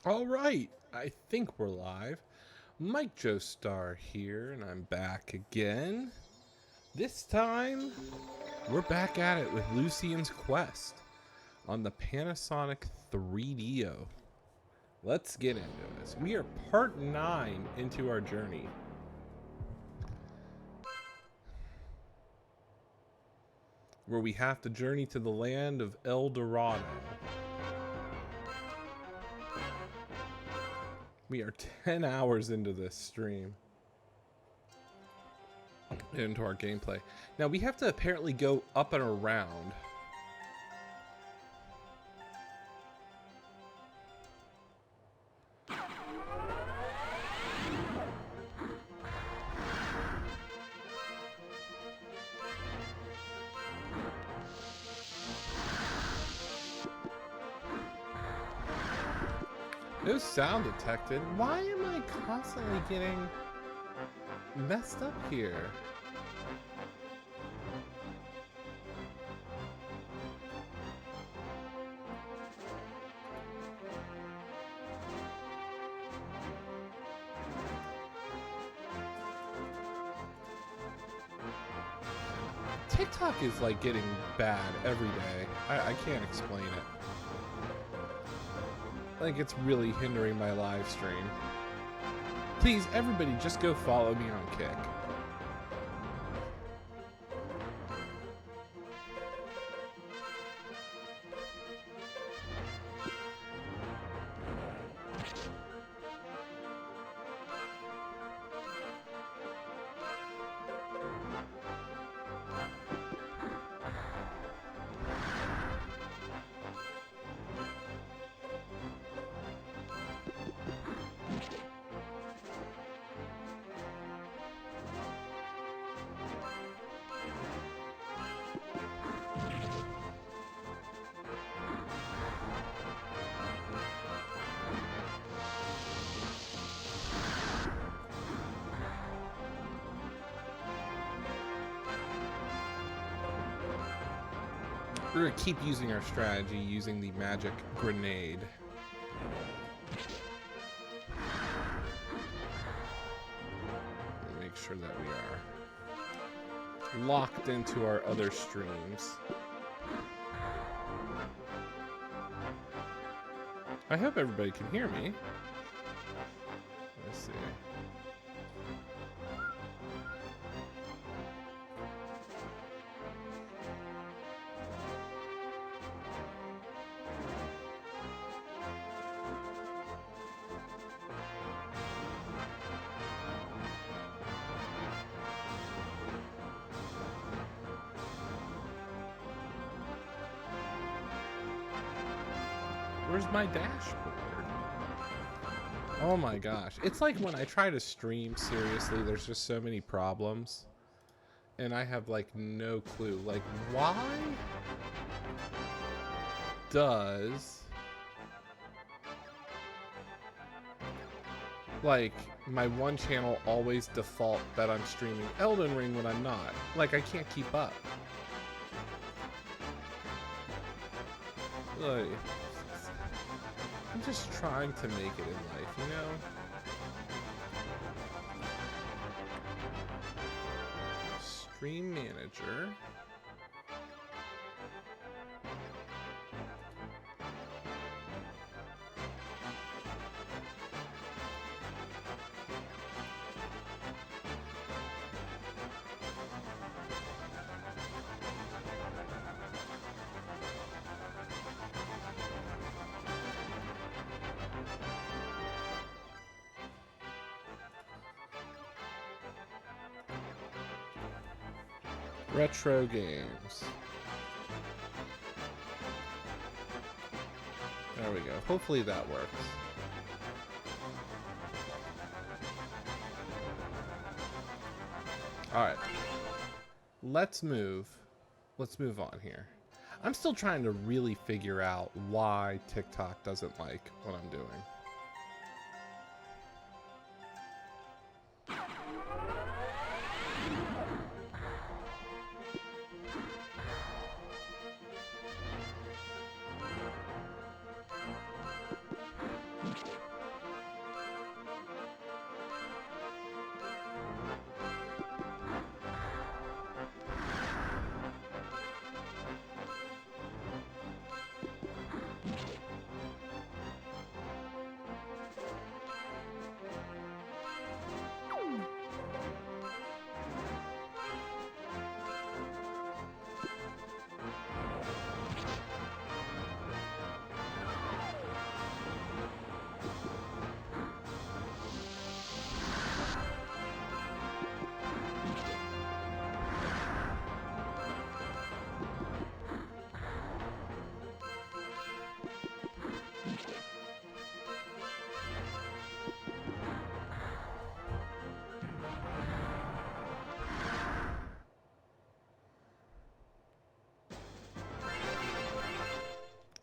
All right, I think we're live. Mike Joe Star here, and I'm back again. This time, we're back at it with Lucienne's Quest on the Panasonic 3DO. Let's get into this. We are part 9 into our journey. Where we have to journey to the land of El Dorado. We are 10 hours into this stream. Into our gameplay. Now we have to apparently go up and around. No sound detected. Why am I constantly getting messed up here? TikTok is like getting bad every day. I can't explain it. Like it's really hindering my live stream. Please, everybody, just go follow me on Kick. We're gonna keep using our strategy, using the magic grenade. Make sure that we are locked into our other streams. I hope everybody can hear me. Let's see. Where's my dashboard? Oh my gosh. It's like when I try to stream, seriously, there's just so many problems. And I have like no clue. Like, why does like my one channel always default that I'm streaming Elden Ring when I'm not? Like, I can't keep up. Like, I'm just trying to make it in life, you know? Stream manager. Retro games. There we go. Hopefully that works. Alright. Let's move on here. I'm still trying to really figure out why TikTok doesn't like what I'm doing.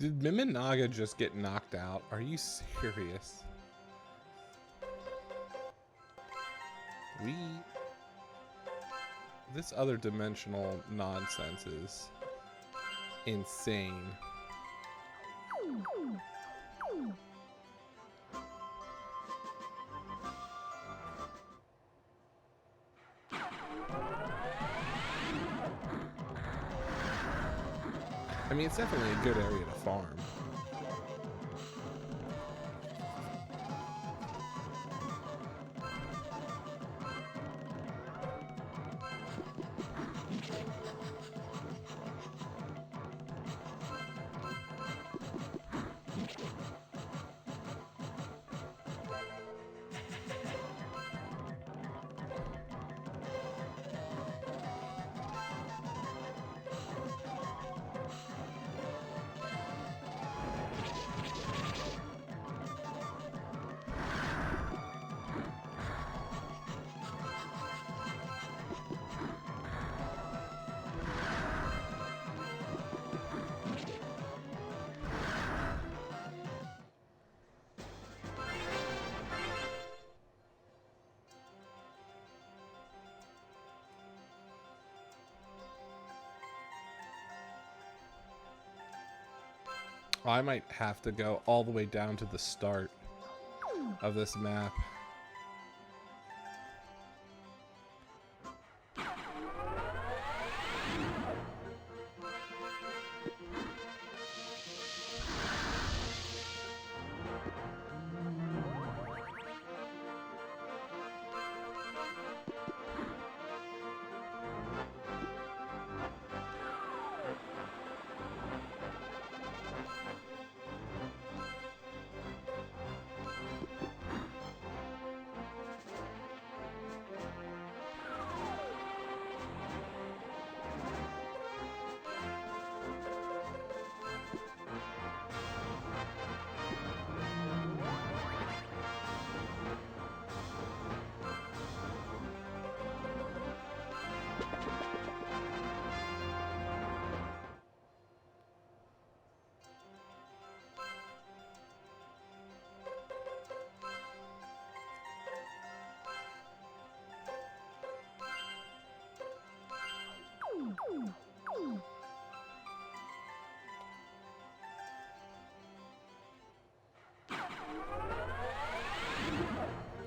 Did Mimanaga just get knocked out? Are you serious? This other dimensional nonsense is insane. I mean, it's definitely a good area to farm. I might have to go all the way down to the start of this map.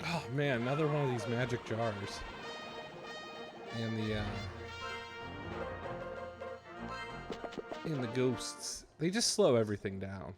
Oh man, another one of these magic jars. And the ghosts. They just slow everything down.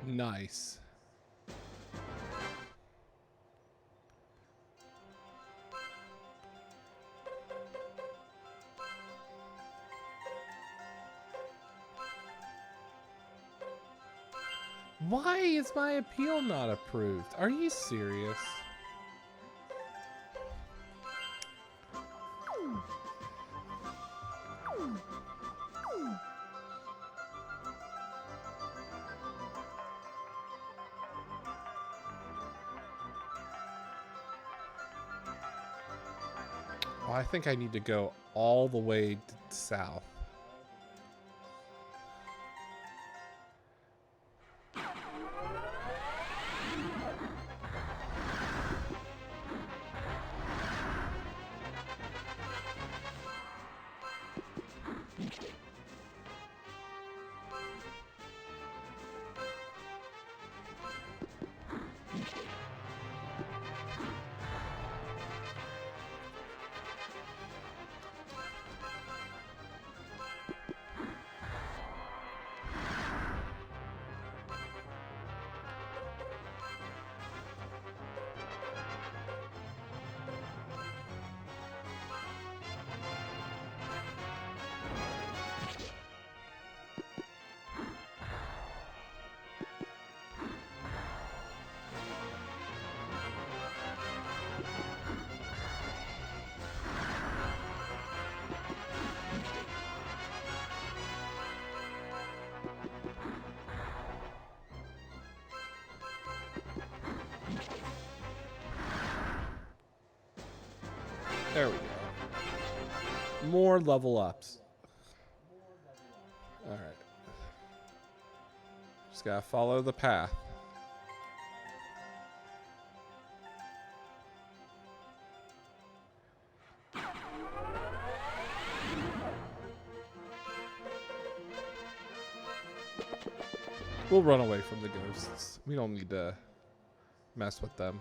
Nice. Why is my appeal not approved? Are you serious? Well, I think I need to go all the way south. There we go. More level ups. Alright. Just gotta follow the path. We'll run away from the ghosts. We don't need to mess with them.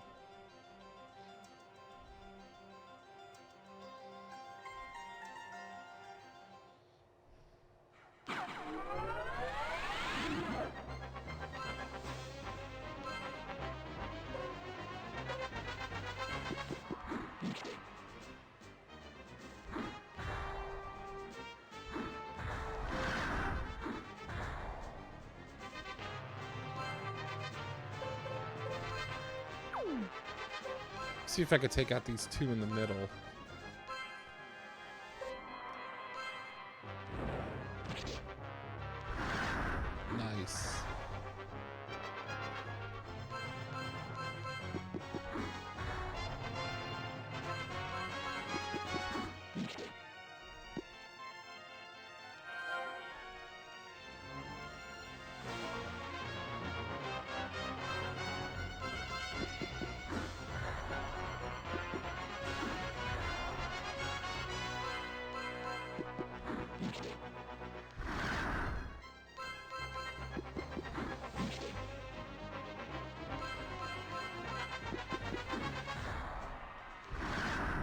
See if I could take out these two in the middle. Nice.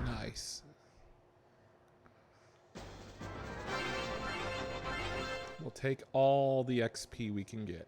Nice. We'll take all the XP we can get.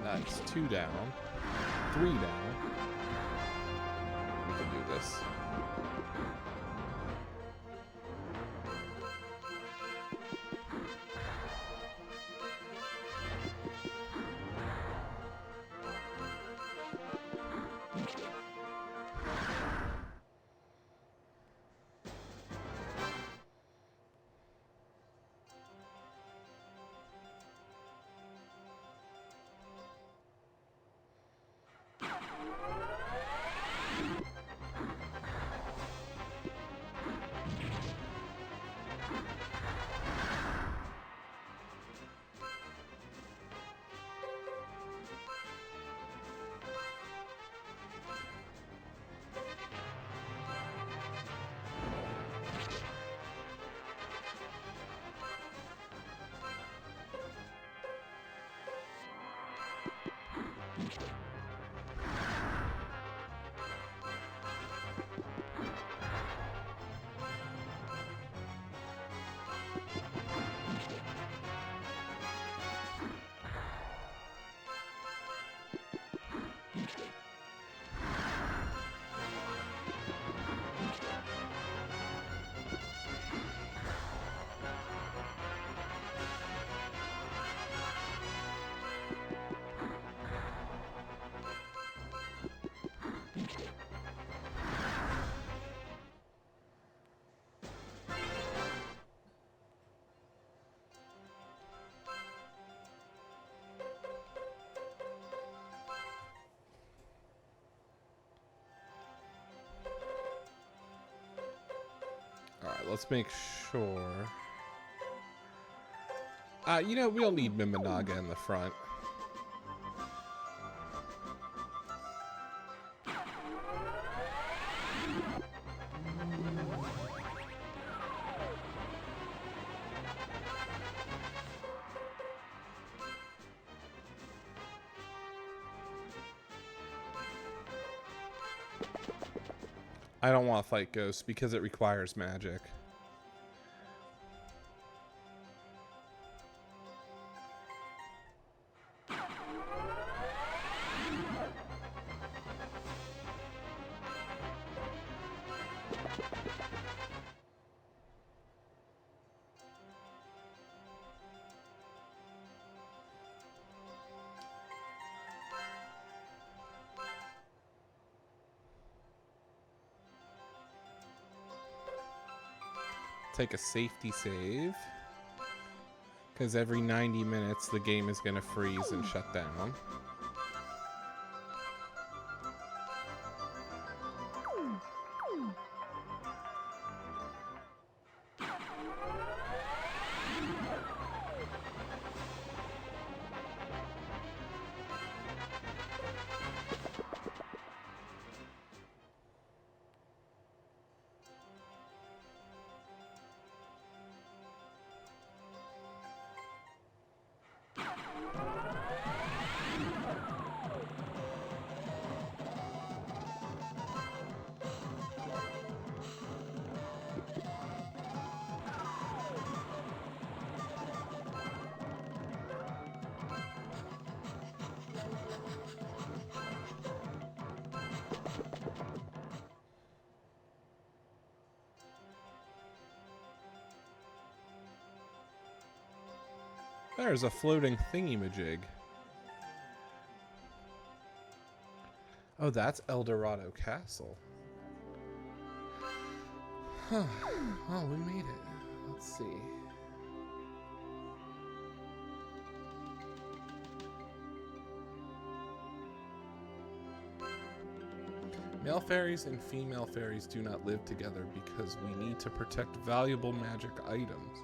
Nice. 2 down. 3 down. We can do this. Alright, let's make sure. You know, we'll need Mimanaga in the front. I don't want to fight ghosts because it requires magic. Take a safety save. Because every 90 minutes the game is going to freeze and shut down. There's a floating thingy-majig. Oh, that's El Dorado Castle. Huh. Well, we made it. Let's see. Male fairies and female fairies do not live together because we need to protect valuable magic items.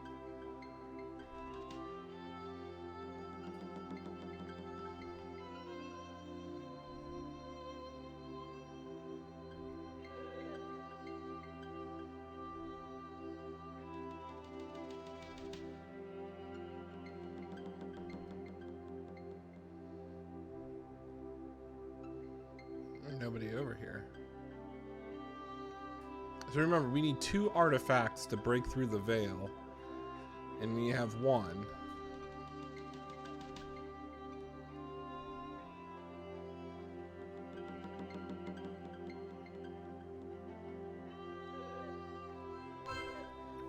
Nobody over here. So remember, we need 2 artifacts to break through the veil, and we have 1.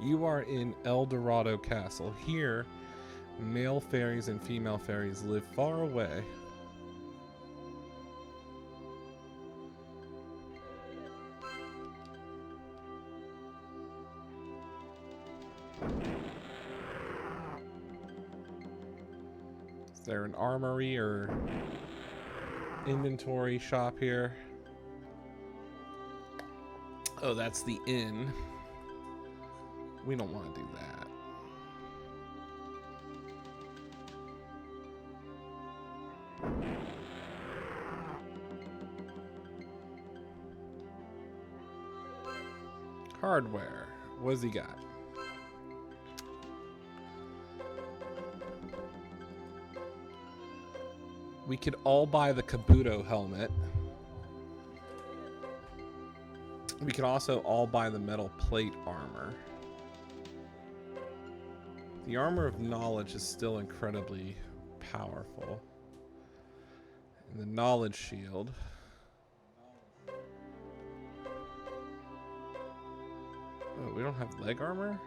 You are in El Dorado Castle. Here, male fairies and female fairies live far away. Is there an armory or inventory shop here? Oh, that's the inn. We don't want to do that. Hardware. What's he got? We could all buy the Kabuto helmet. We could also all buy the metal plate armor. The armor of knowledge is still incredibly powerful. And the knowledge shield. Oh, we don't have leg armor?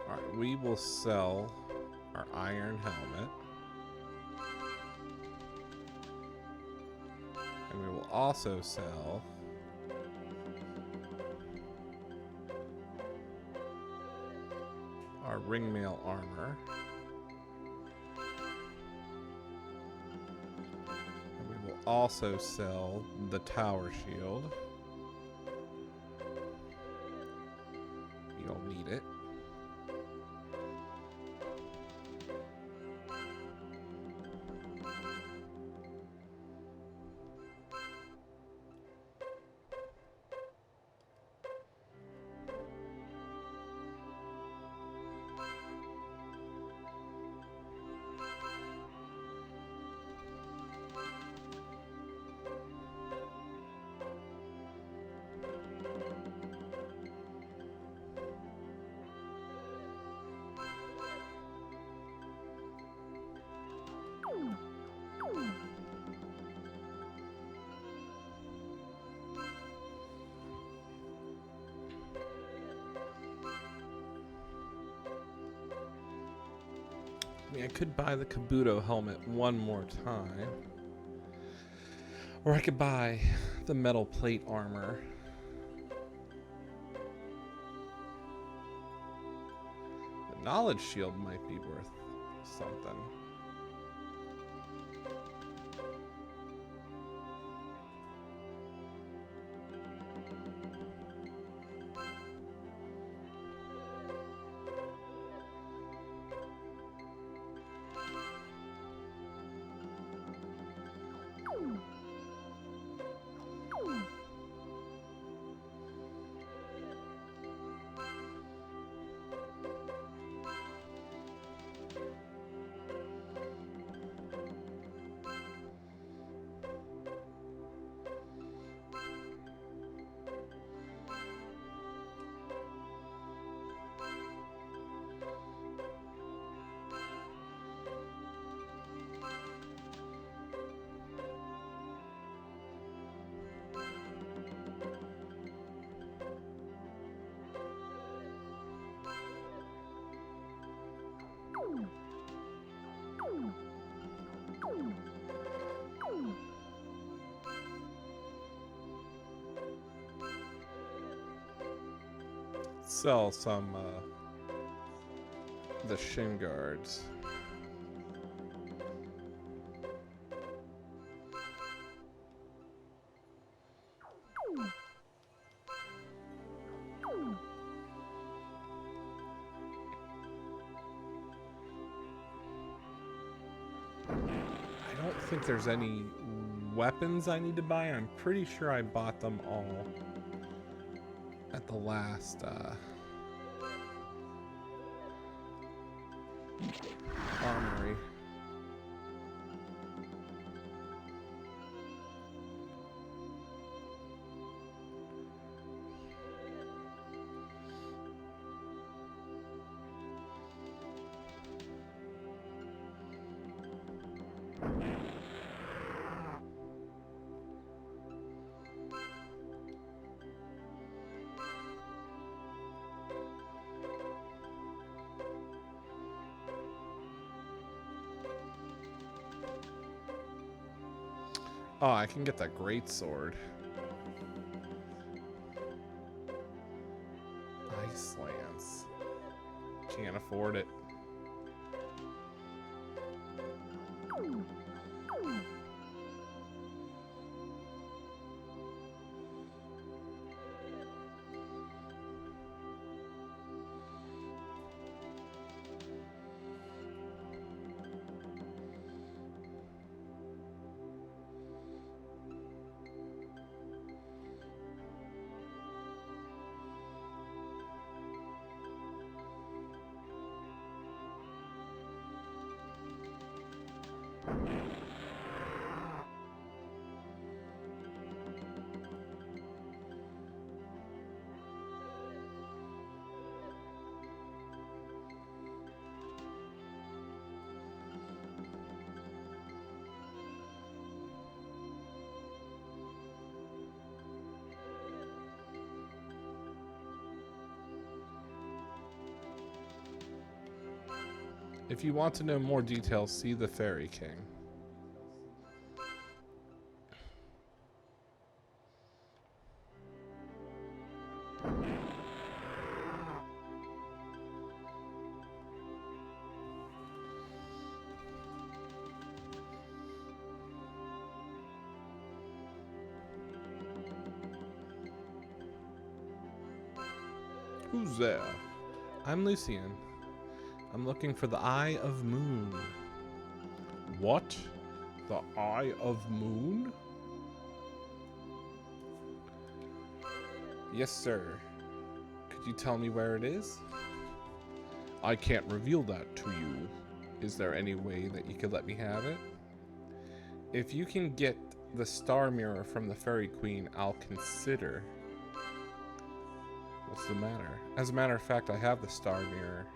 Alright, we will sell our iron helmet. And we will also sell our ringmail armor. And we will also sell the tower shield. We don't need it. I mean, I could buy the Kabuto helmet one more time. Or I could buy the metal plate armor. The knowledge shield might be worth something. Sell some the shin guards. I don't think there's any weapons I need to buy. I'm pretty sure I bought them all at the last armory. Oh, I can get that great sword. Ice Lance. Can't afford it. If you want to know more details, see the Fairy King. Who's there? I'm Lucienne. I'm looking for the Eye of Moon. What? The Eye of Moon? Yes, sir. Could you tell me where it is? I can't reveal that to you. Is there any way that you could let me have it? If you can get the star mirror from the Fairy Queen, I'll consider. What's the matter? As a matter of fact, I have the star mirror.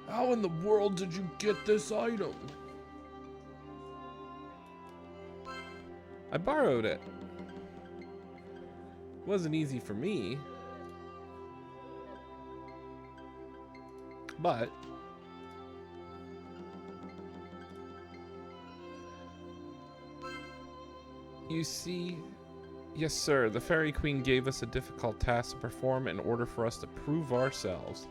How in the world did you get this item? I borrowed it. It wasn't easy for me. But you see, yes sir, the Fairy Queen gave us a difficult task to perform in order for us to prove ourselves.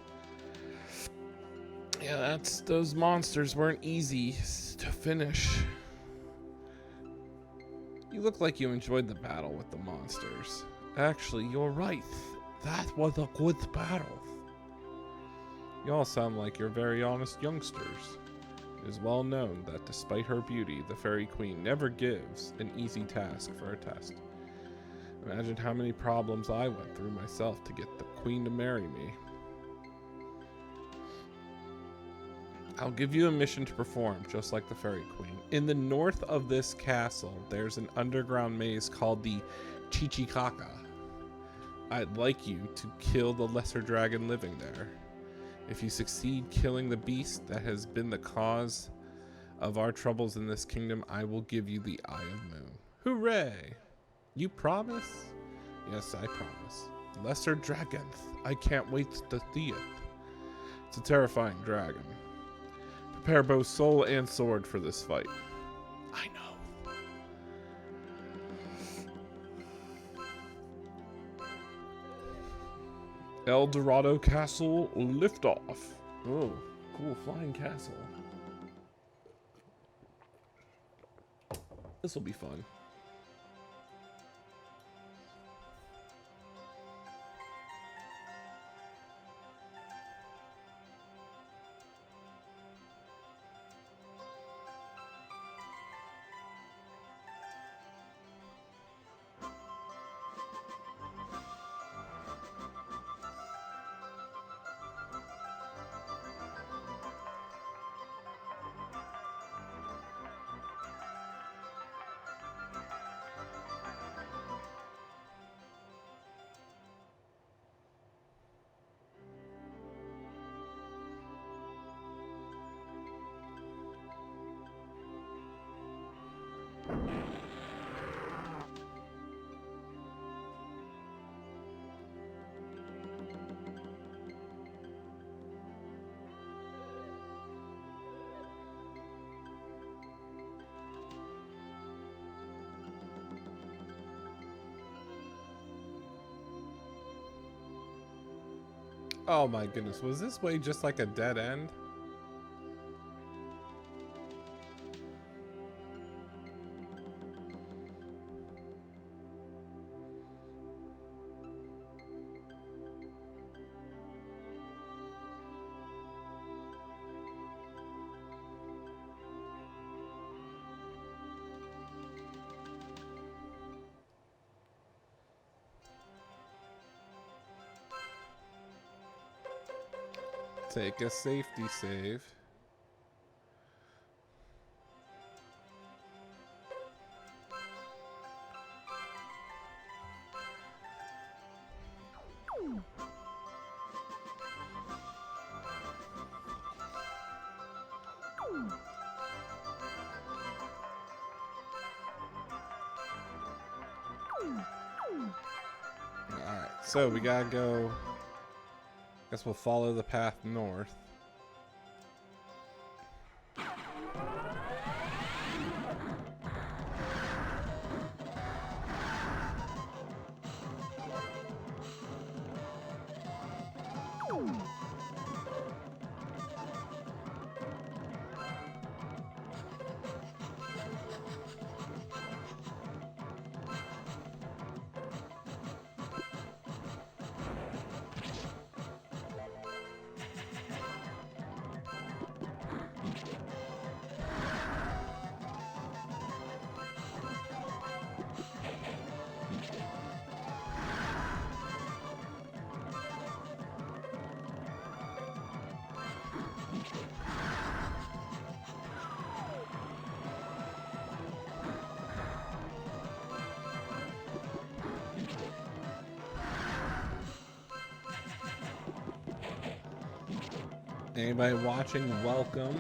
Yeah, those monsters weren't easy to finish. You look like you enjoyed the battle with the monsters. Actually, you're right. That was a good battle. You all sound like you're very honest youngsters. It is well known that despite her beauty, the Fairy Queen never gives an easy task for a test. Imagine how many problems I went through myself to get the Queen to marry me. I'll give you a mission to perform, just like the Fairy Queen. In the north of this castle, there's an underground maze called the Chichikaka. I'd like you to kill the lesser dragon living there. If you succeed killing the beast that has been the cause of our troubles in this kingdom, I will give you the Eye of Moon. Hooray! You promise? Yes, I promise. Lesser dragon, I can't wait to see it. It's a terrifying dragon. Prepare both soul and sword for this fight. I know. El Dorado Castle liftoff. Oh, cool flying castle. This will be fun. Oh my goodness, was this way just like a dead end? Take a safety save. Alright, so we gotta go. Guess we'll follow the path north. Anybody watching, welcome.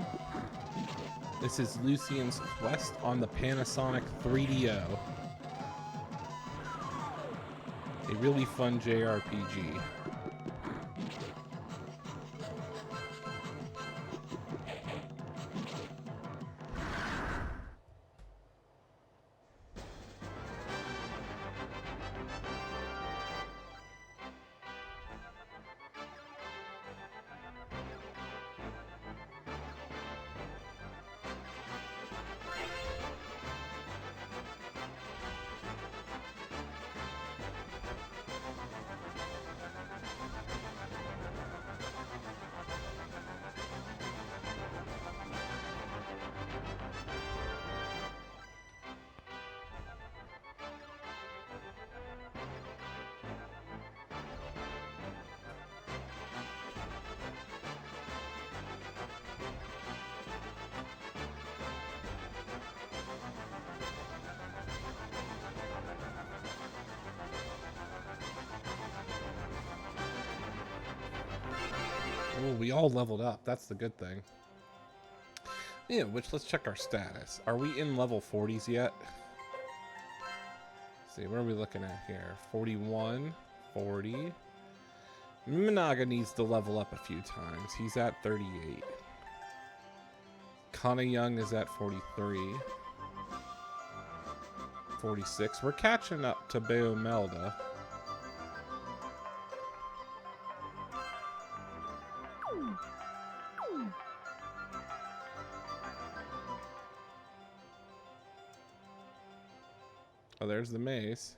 This is Lucienne's Quest on the Panasonic 3DO. A really fun JRPG. Oh, we all leveled up. That's the good thing. Yeah, let's check our status. Are we in level 40s yet? Let's see, what are we looking at here? 41, 40. Minaga needs to level up a few times. He's at 38. Kana Young is at 43. 46. We're catching up to Beomelda. Oh, there's the maze.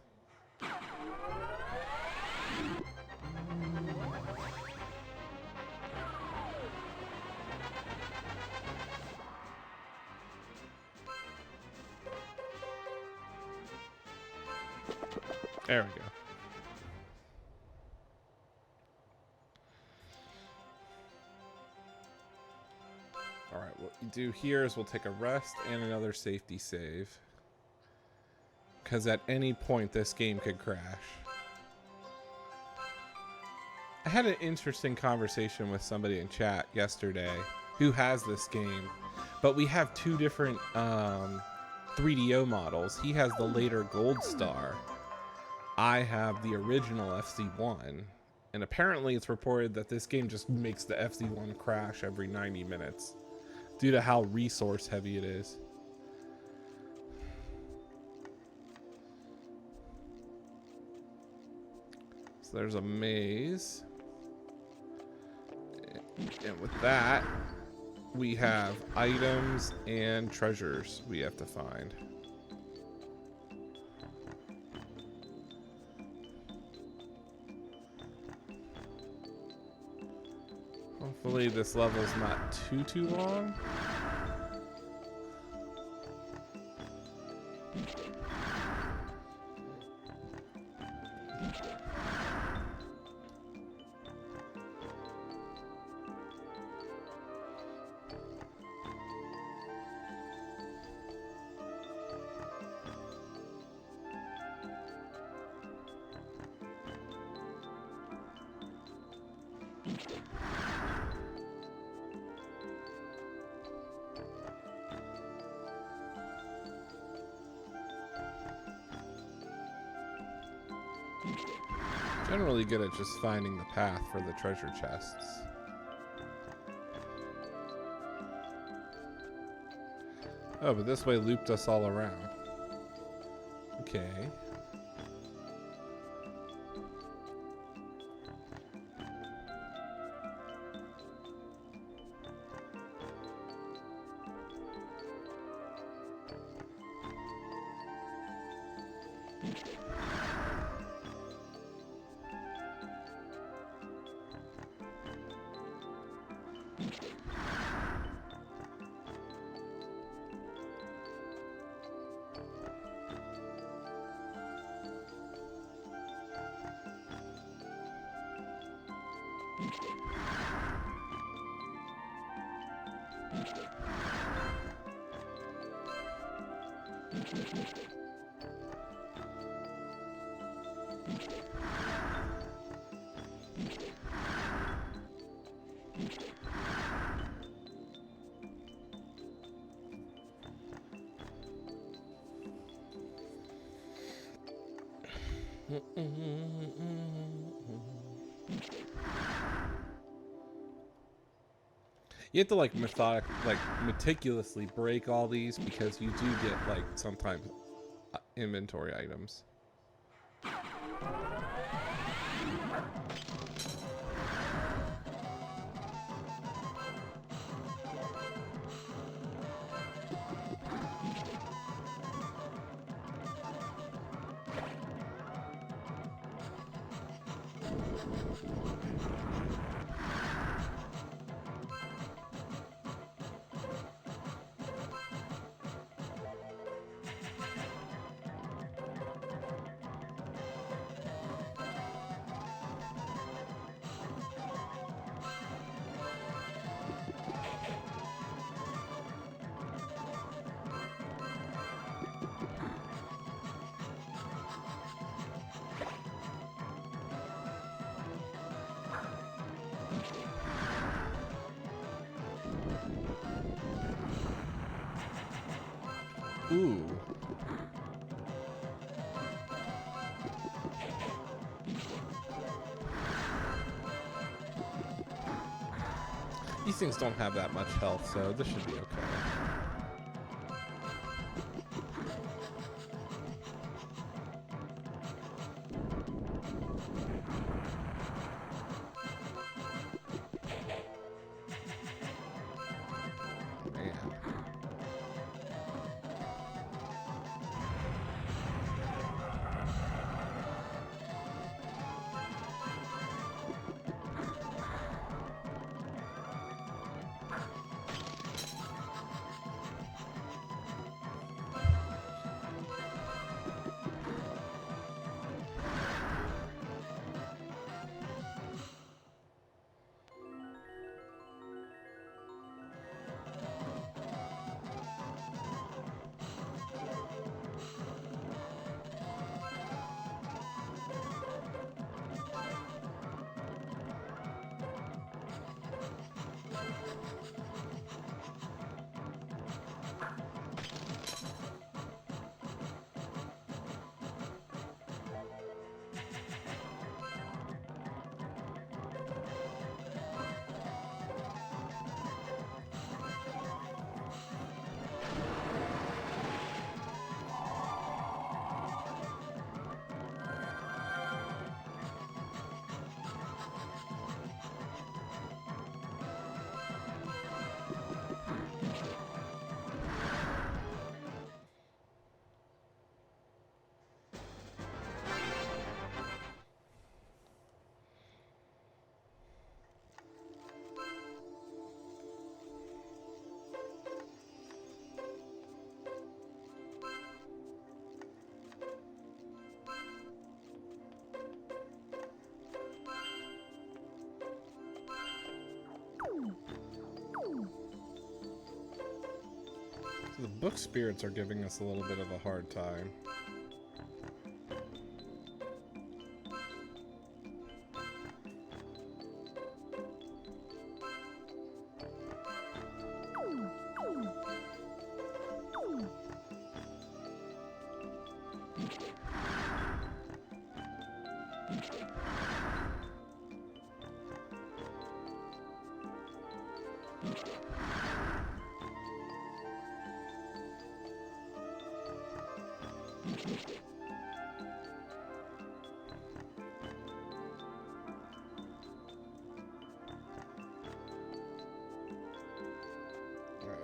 There we go. All right, what we do here is we'll take a rest and another safety save. Because at any point this game could crash. I had an interesting conversation with somebody in chat yesterday who has this game, but we have two different 3DO models. He has the later Gold Star. I have the original FC1. And apparently it's reported that this game just makes the FC1 crash every 90 minutes due to how resource heavy it is. So there's a maze. And with that, we have items and treasures we have to find. Hopefully this level's not too long. Generally good at just finding the path for the treasure chests. Oh, but this way looped us all around. Okay. You have to like meticulously break all these because you do get like sometimes inventory items. Ooh. These things don't have that much health, so this should be okay. So the book spirits are giving us a little bit of a hard time.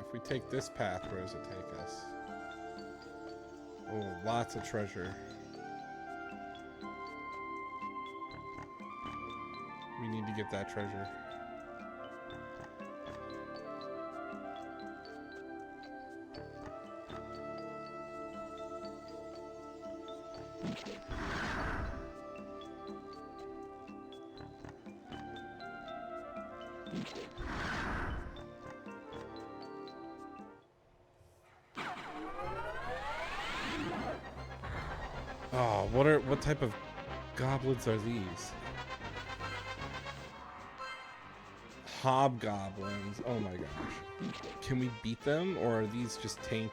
If we take this path, where does it take us? Oh, lots of treasure. We need to get that treasure. Oh, what type of goblins are these? Hobgoblins. Oh my gosh. Can we beat them, or are these just tanky?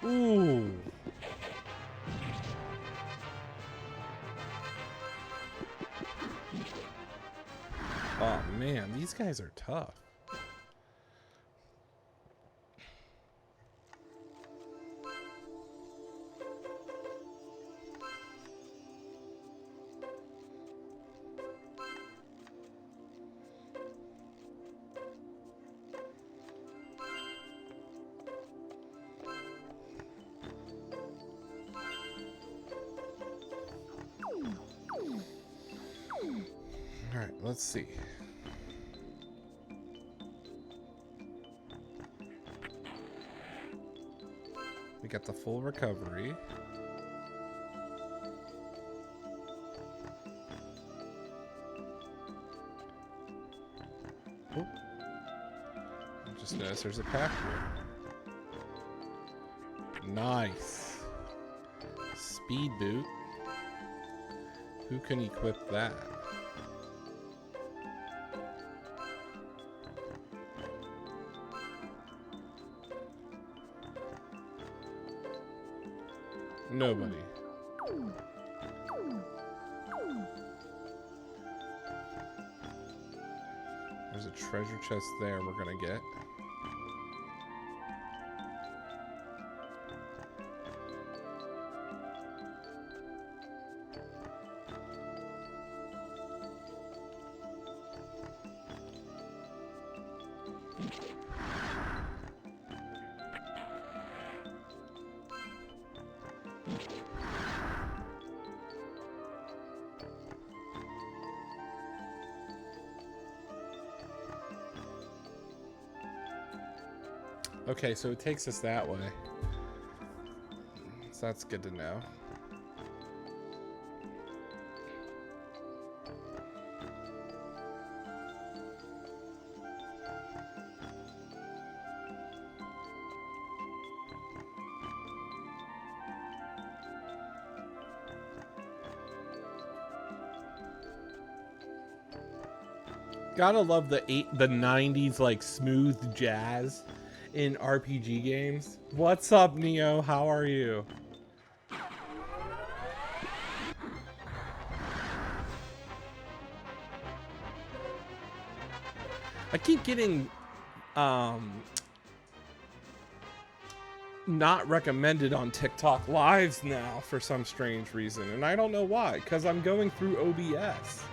Ooh. Oh man, these guys are tough. All right, let's see. We got the full recovery. Oh. I just noticed there's a path here. Nice. Speed boot. Who can equip that? Nobody. There's a treasure chest there we're gonna get. Okay, so it takes us that way. So that's good to know. Gotta love the 90s like smooth jazz in RPG games. What's up, Neo? How are you? I keep getting not recommended on TikTok lives now for some strange reason, and I don't know why, because I'm going through OBS.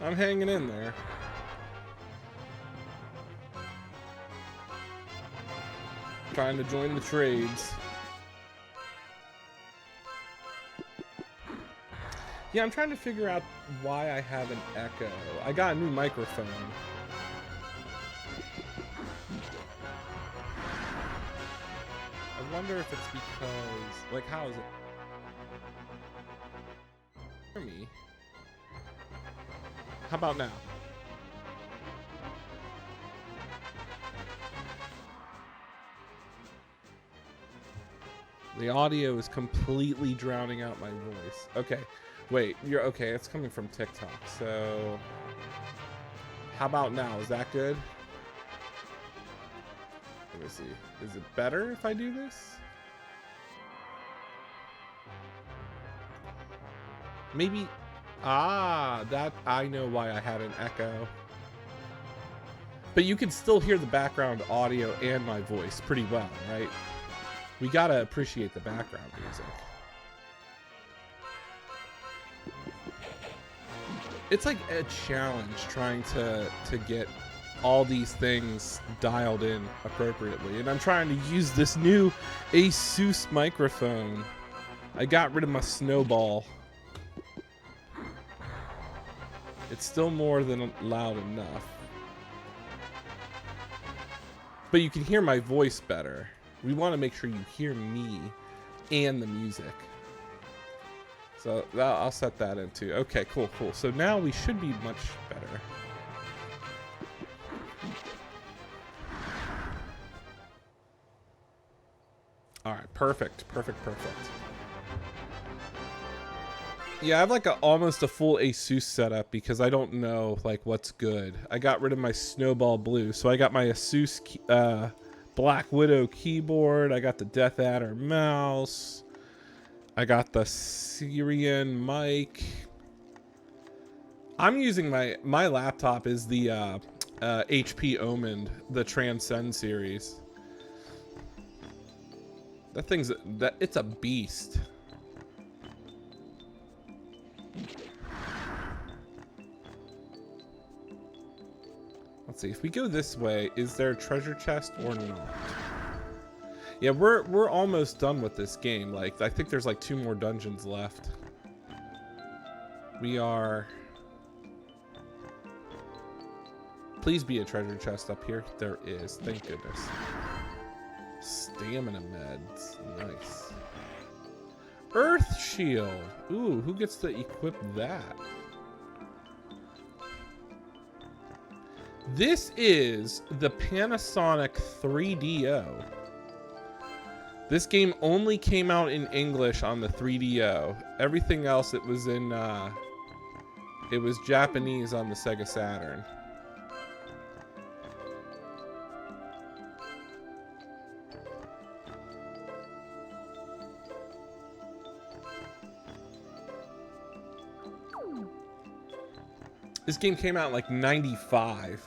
I'm hanging in there. Trying to join the trades. Yeah, I'm trying to figure out why I have an echo. I got a new microphone. I wonder if it's because, like, how is it? Hear me? How about now? The audio is completely drowning out my voice. Okay, wait, you're okay. It's coming from TikTok. So, how about now? Is that good? Let me see. Is it better if I do this? Maybe. Ah, that I know why I had an echo. But you can still hear the background audio and my voice pretty well, right? We gotta appreciate the background music. It's like a challenge trying to get all these things dialed in appropriately. And I'm trying to use this new Asus microphone. I got rid of my snowball. It's still more than loud enough. But you can hear my voice better. We want to make sure you hear me and the music. So I'll set that in too. Okay, cool. So now we should be much better. All right, perfect. Yeah, I have like almost a full Asus setup because I don't know like what's good. I got rid of my Snowball Blue, so I got my Asus Black Widow keyboard. I got the Death Adder mouse. I got the Syrian mic. I'm using my laptop is the HP Omen, the Transcend series. That it's a beast. Let's see, if we go this way, is there a treasure chest or not? Yeah, we're almost done with this game. Like, I think there's like 2 more dungeons left. We are... Please be a treasure chest up here. There is, thank goodness. Stamina meds, nice. Earth Shield. Ooh, who gets to equip that? This is the Panasonic 3DO. This game only came out in English on the 3DO. Everything else it was in it was Japanese on the Sega Saturn. This game came out in like 95.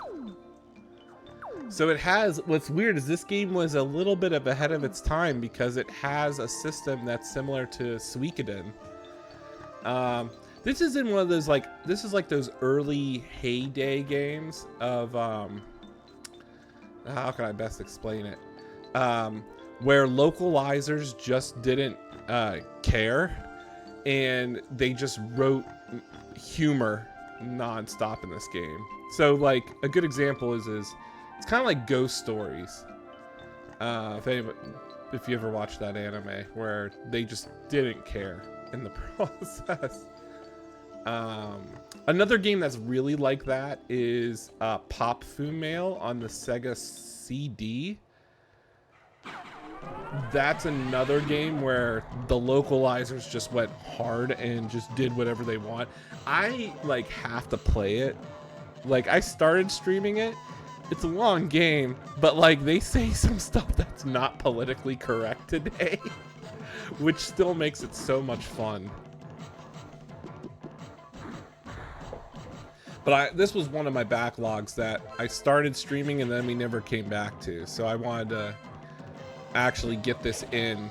So it has, what's weird is this game was a little bit ahead of its time because it has a system that's similar to Suikoden. This is in one of those like, this is like those early heyday games of, how can I best explain it? Where localizers just didn't care and they just wrote humor non-stop in this game. So like a good example is it's kind of like Ghost Stories. If you ever watched that anime where they just didn't care in the process. Another game that's really like that is Pop Fu Mail on the Sega CD. That's another game where the localizers just went hard and just did whatever they want. I like have to play it. Like I started streaming it. It's a long game, but like they say some stuff that's not politically correct today, which still makes it so much fun. But this was one of my backlogs that I started streaming and then we never came back to. So I wanted to actually get this in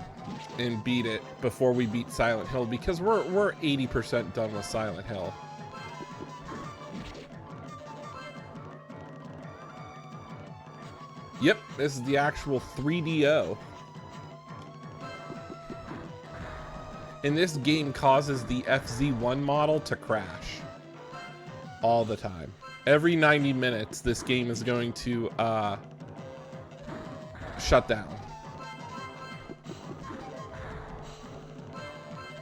and beat it before we beat Silent Hill, because we're 80% done with Silent Hill. Yep, this is the actual 3DO. And this game causes the FZ1 model to crash all the time. Every 90 minutes, this game is going to shut down.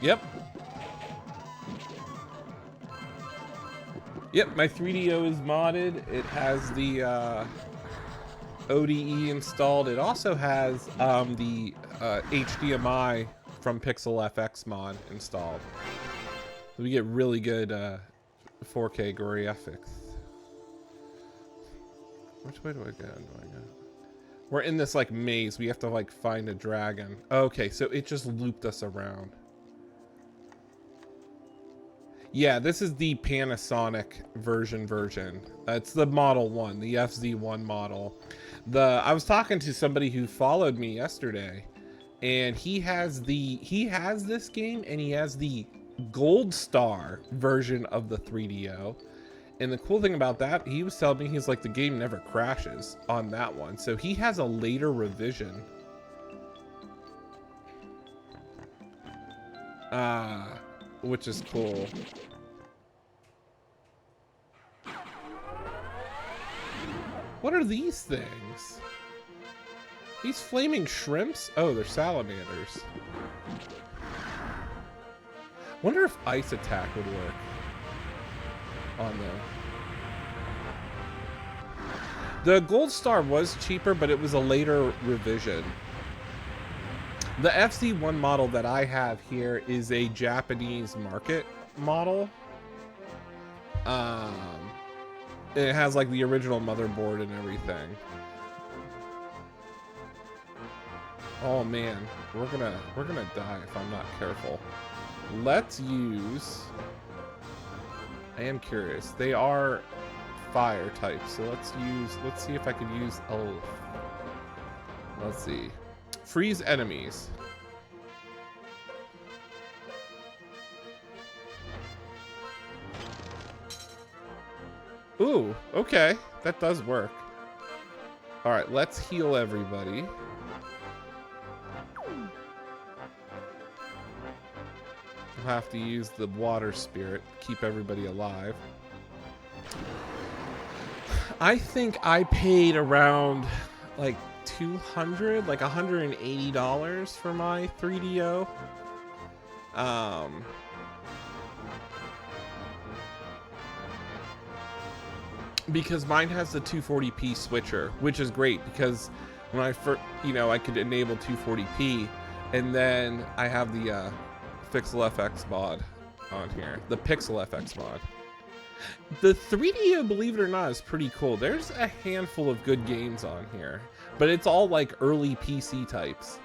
Yep. Yep, my 3DO is modded. It has the ODE installed. It also has the HDMI from Pixel FX mod installed. So we get really good 4K graphics. Which way do I go? We're in this like maze. We have to like find a dragon. Okay, so it just looped us around. Yeah, this is the Panasonic version. It's the Model 1, the FZ1 model. I was talking to somebody who followed me yesterday, and he has this game, and he has the Gold Star version of the 3DO. And the cool thing about that, he was telling me, he's like, the game never crashes on that one. So he has a later revision. Which is cool. What are these things? These flaming shrimps? Oh, they're salamanders. Wonder if ice attack would work on them. The Gold Star was cheaper, but it was a later revision. The FZ1 model that I have here is a Japanese market model. It has like the original motherboard and everything. Oh man, we're gonna die if I'm not careful. Let's use. I am curious. They are fire types, so let's see if I can use. Oh, let's see. Freeze enemies. Ooh, okay. That does work. Alright, let's heal everybody. We'll have to use the water spirit to keep everybody alive. I think I paid around like $200, like $180 for my 3DO. Because mine has the 240p switcher, which is great because when I first, I could enable 240p, and then I have the Pixel FX mod on here, the Pixel FX mod. The 3DO, believe it or not, is pretty cool. There's a handful of good games on here, but it's all like early PC types.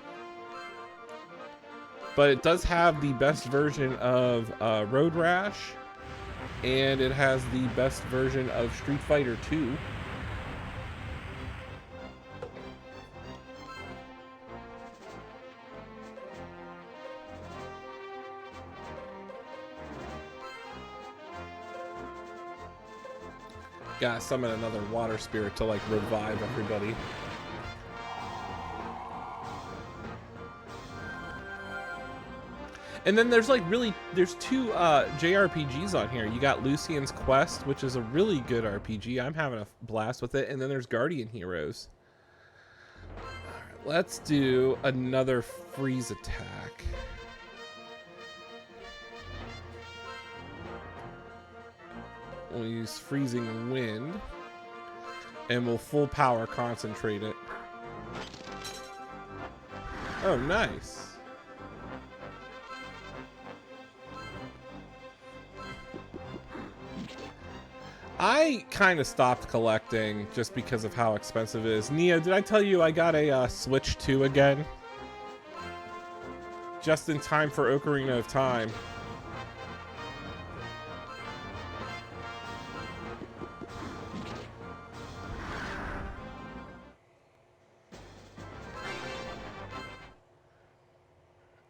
But it does have the best version of Road Rash, and it has the best version of Street Fighter 2. Gotta summon another water spirit to like revive everybody. And then there's like there's two JRPGs on here. You got Lucienne's Quest, which is a really good RPG. I'm having a blast with it. And then there's Guardian Heroes. All right, let's do another freeze attack. We'll use freezing wind. And we'll full power concentrate it. Oh, nice. I kind of stopped collecting just because of how expensive it is. Nia, did I tell you I got a Switch 2 again? Just in time for Ocarina of Time.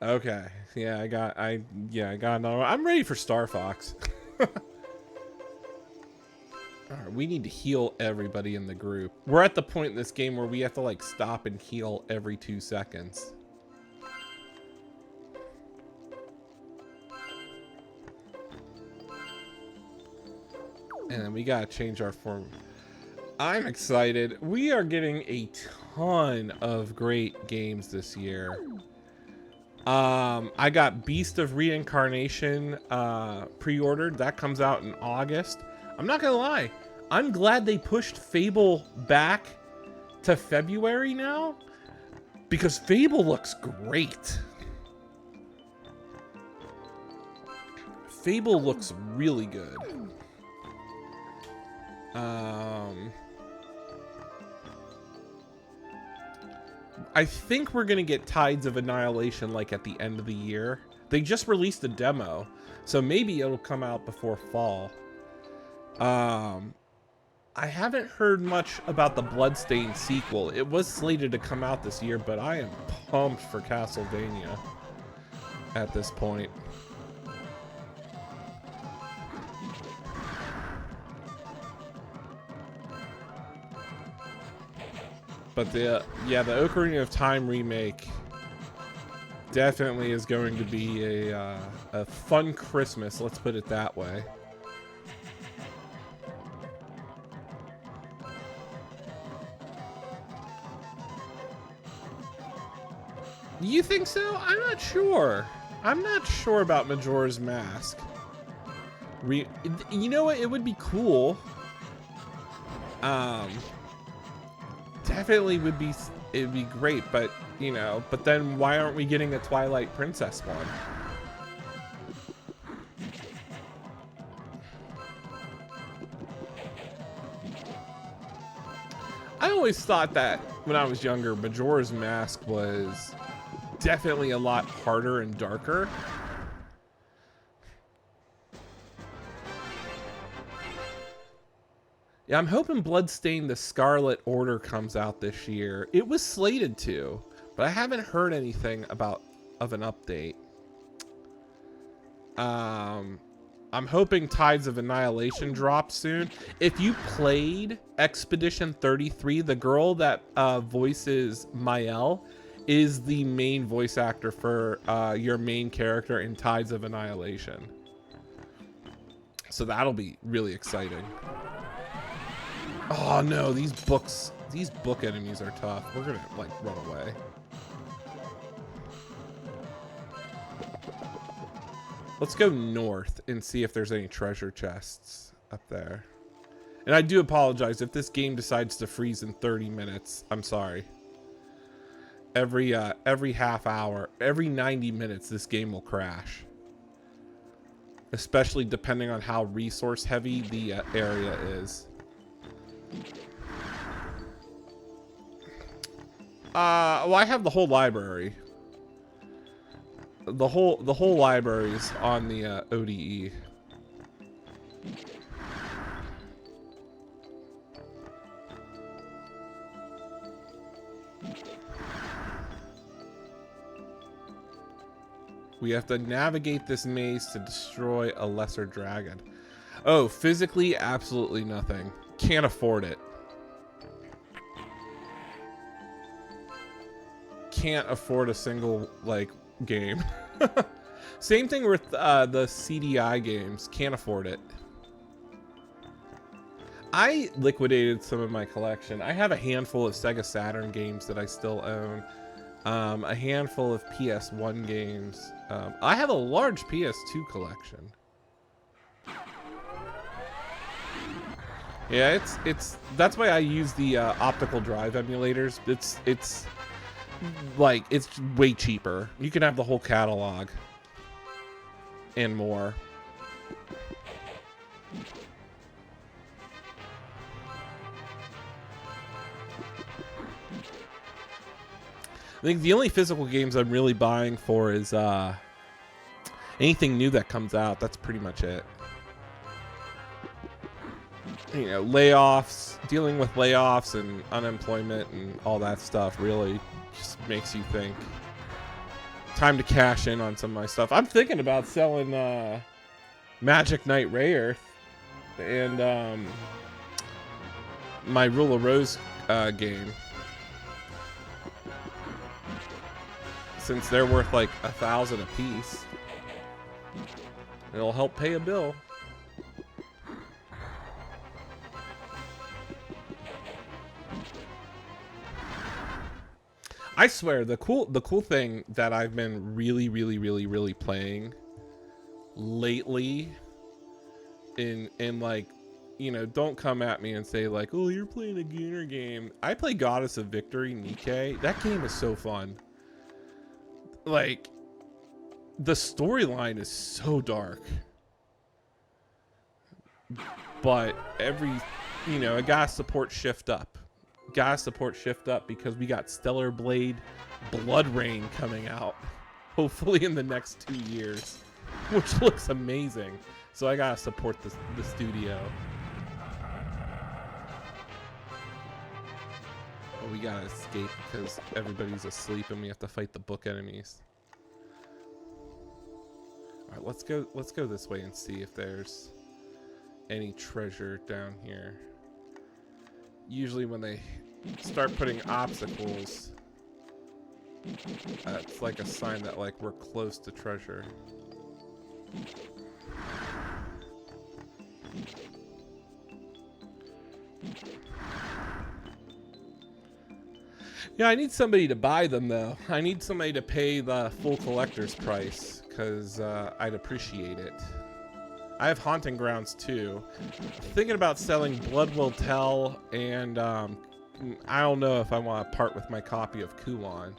Okay. Yeah, I got another one. I'm ready for Star Fox. Alright, we need to heal everybody in the group. We're at the point in this game where we have to like stop and heal every 2 seconds. And then we gotta change our form. I'm excited. We are getting a ton of great games this year. I got Beast of Reincarnation pre-ordered. That comes out in August. I'm not gonna lie. I'm glad they pushed Fable back to February now, because Fable looks great. Fable looks really good. I think we're gonna get Tides of Annihilation like at the end of the year. They just released a demo, so maybe it'll come out before fall. I haven't heard much about the Bloodstained sequel. It was slated to come out this year, but I am pumped for Castlevania at this point. But the Ocarina of Time remake definitely is going to be a fun Christmas, let's put it that way. You think so? I'm not sure. I'm not sure about Majora's Mask. You know what? It would be cool. Definitely would be. It'd be great, but you know. But then why aren't we getting a Twilight Princess one? I always thought that when I was younger, Majora's Mask was definitely a lot harder and darker. Yeah, I'm hoping Bloodstained: The Scarlet Order comes out this year. It was slated to, but I haven't heard anything of an update. I'm hoping Tides of Annihilation drops soon. If you played Expedition 33, the girl that voices Mael is the main voice actor for your main character in Tides of Annihilation. So that'll be really exciting. Oh no, these book enemies are tough. We're gonna like run away. Let's go north and see if there's any treasure chests up there. And I do apologize if this game decides to freeze in 30 minutes. I'm sorry. Every half hour, every 90 minutes, this game will crash. Especially depending on how resource heavy the area is. Well, I have the whole library. The whole library's on the ODE. We have to navigate this maze to destroy a lesser dragon. Oh, physically, absolutely nothing. Can't afford it. Can't afford a single, like, game. Same thing with the CDI games. Can't afford it. I liquidated some of my collection. I have a handful of Sega Saturn games that I still own. A handful of PS1 games. I have a large PS2 collection. Yeah, it's that's why I use the optical drive emulators. It's like it's way cheaper. You can have the whole catalog and more. I think the only physical games I'm really buying for is anything new that comes out. That's pretty much it. You know, layoffs, dealing with layoffs and unemployment and all that stuff really just makes you think. Time to cash in on some of my stuff. I'm thinking about selling Magic Knight Rayearth and my Rule of Rose game. Since they're worth like 1,000 a piece. It'll help pay a bill. I swear, the cool thing that I've been really playing lately in like, you know, don't come at me and say like, oh, you're playing a gamer game. I play Goddess of Victory, Nikke. That game is so fun. Like, the storyline is so dark. But you know, I gotta support Shift Up. Gotta support Shift Up because we got Stellar Blade Blood Rain coming out. Hopefully in the next 2 years. Which looks amazing. So I gotta support the studio. Oh, we gotta escape because everybody's asleep and we have to fight the book enemies. Alright, let's go this way and see if there's any treasure down here. Usually when they start putting obstacles, it's like a sign that like we're close to treasure. Yeah, I need somebody to buy them though. I need somebody to pay the full collector's price because I'd appreciate it. I have Haunting Grounds too. Thinking about selling Blood Will Tell, and I don't know if I want to part with my copy of Kuon.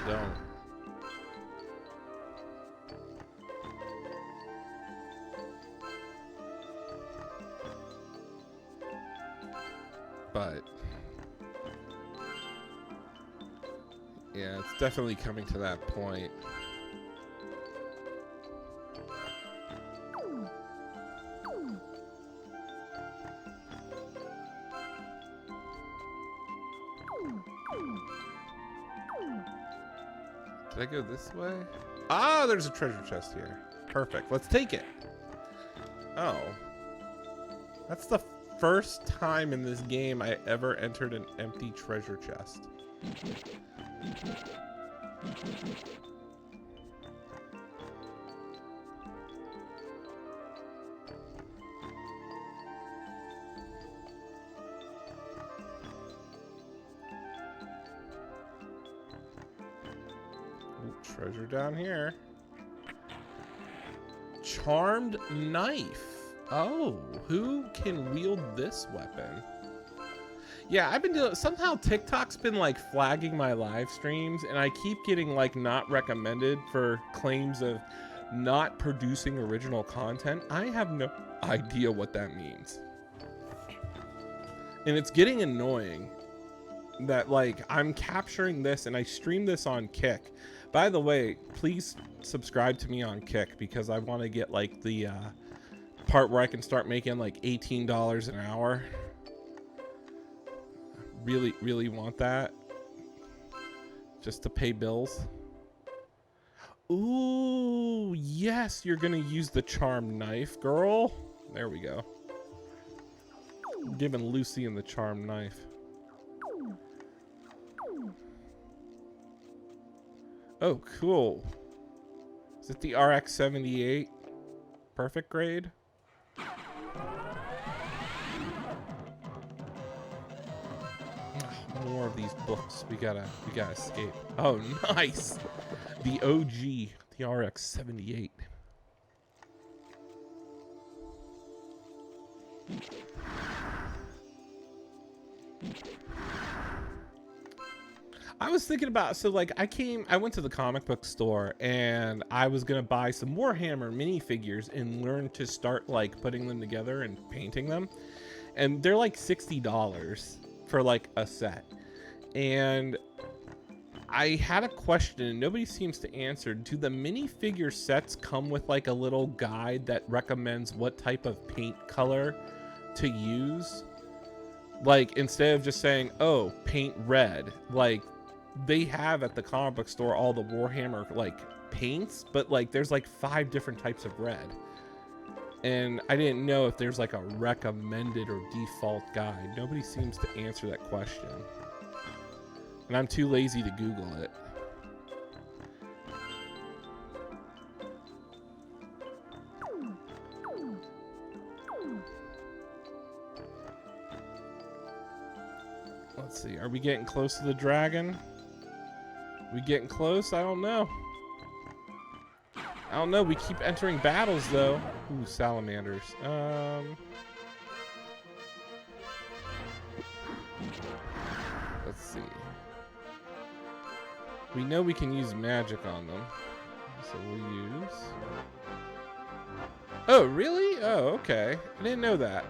Don't. But yeah, it's definitely coming to that point. Did I go this way? Ah, there's a treasure chest here. Perfect. Let's take it. Oh. That's the first time in this game I ever entered an empty treasure chest. Treasure down here. Charmed knife. Oh, who can wield this weapon? Yeah, I've been doing, somehow TikTok's been like flagging my live streams and I keep getting like not recommended for claims of not producing original content. I have no idea what that means. And it's getting annoying that like I'm capturing this and I stream this on Kick. By the way, please subscribe to me on Kick because I want to get like the part where I can start making like $18 an hour. Really want that. Just to pay bills. Ooh, yes, you're gonna use the charmed knife, girl. There we go. I'm giving Lucienne the charmed knife. Oh, cool. Is it the RX-78? Perfect grade? More of these books. We gotta escape. Oh, nice. The OG, the RX-78. I was thinking about, so like I went to the comic book store and I was gonna buy some Warhammer minifigures and learn to start like putting them together and painting them. And they're like $60 for like a set. And I had a question and nobody seems to answer. Do the minifigure sets come with like a little guide that recommends what type of paint color to use? Like instead of just saying, oh, paint red, like they have at the comic book store all the Warhammer like paints, but like there's like 5 different types of red. And I didn't know if there's like a recommended or default guide. Nobody seems to answer that question. And I'm too lazy to Google it. Let's see, are we getting close to the dragon? We getting close? I don't know. I don't know. We keep entering battles though. Ooh, salamanders. Let's see. We know we can use magic on them. So we'll use... Oh, really? Oh, okay. I didn't know that.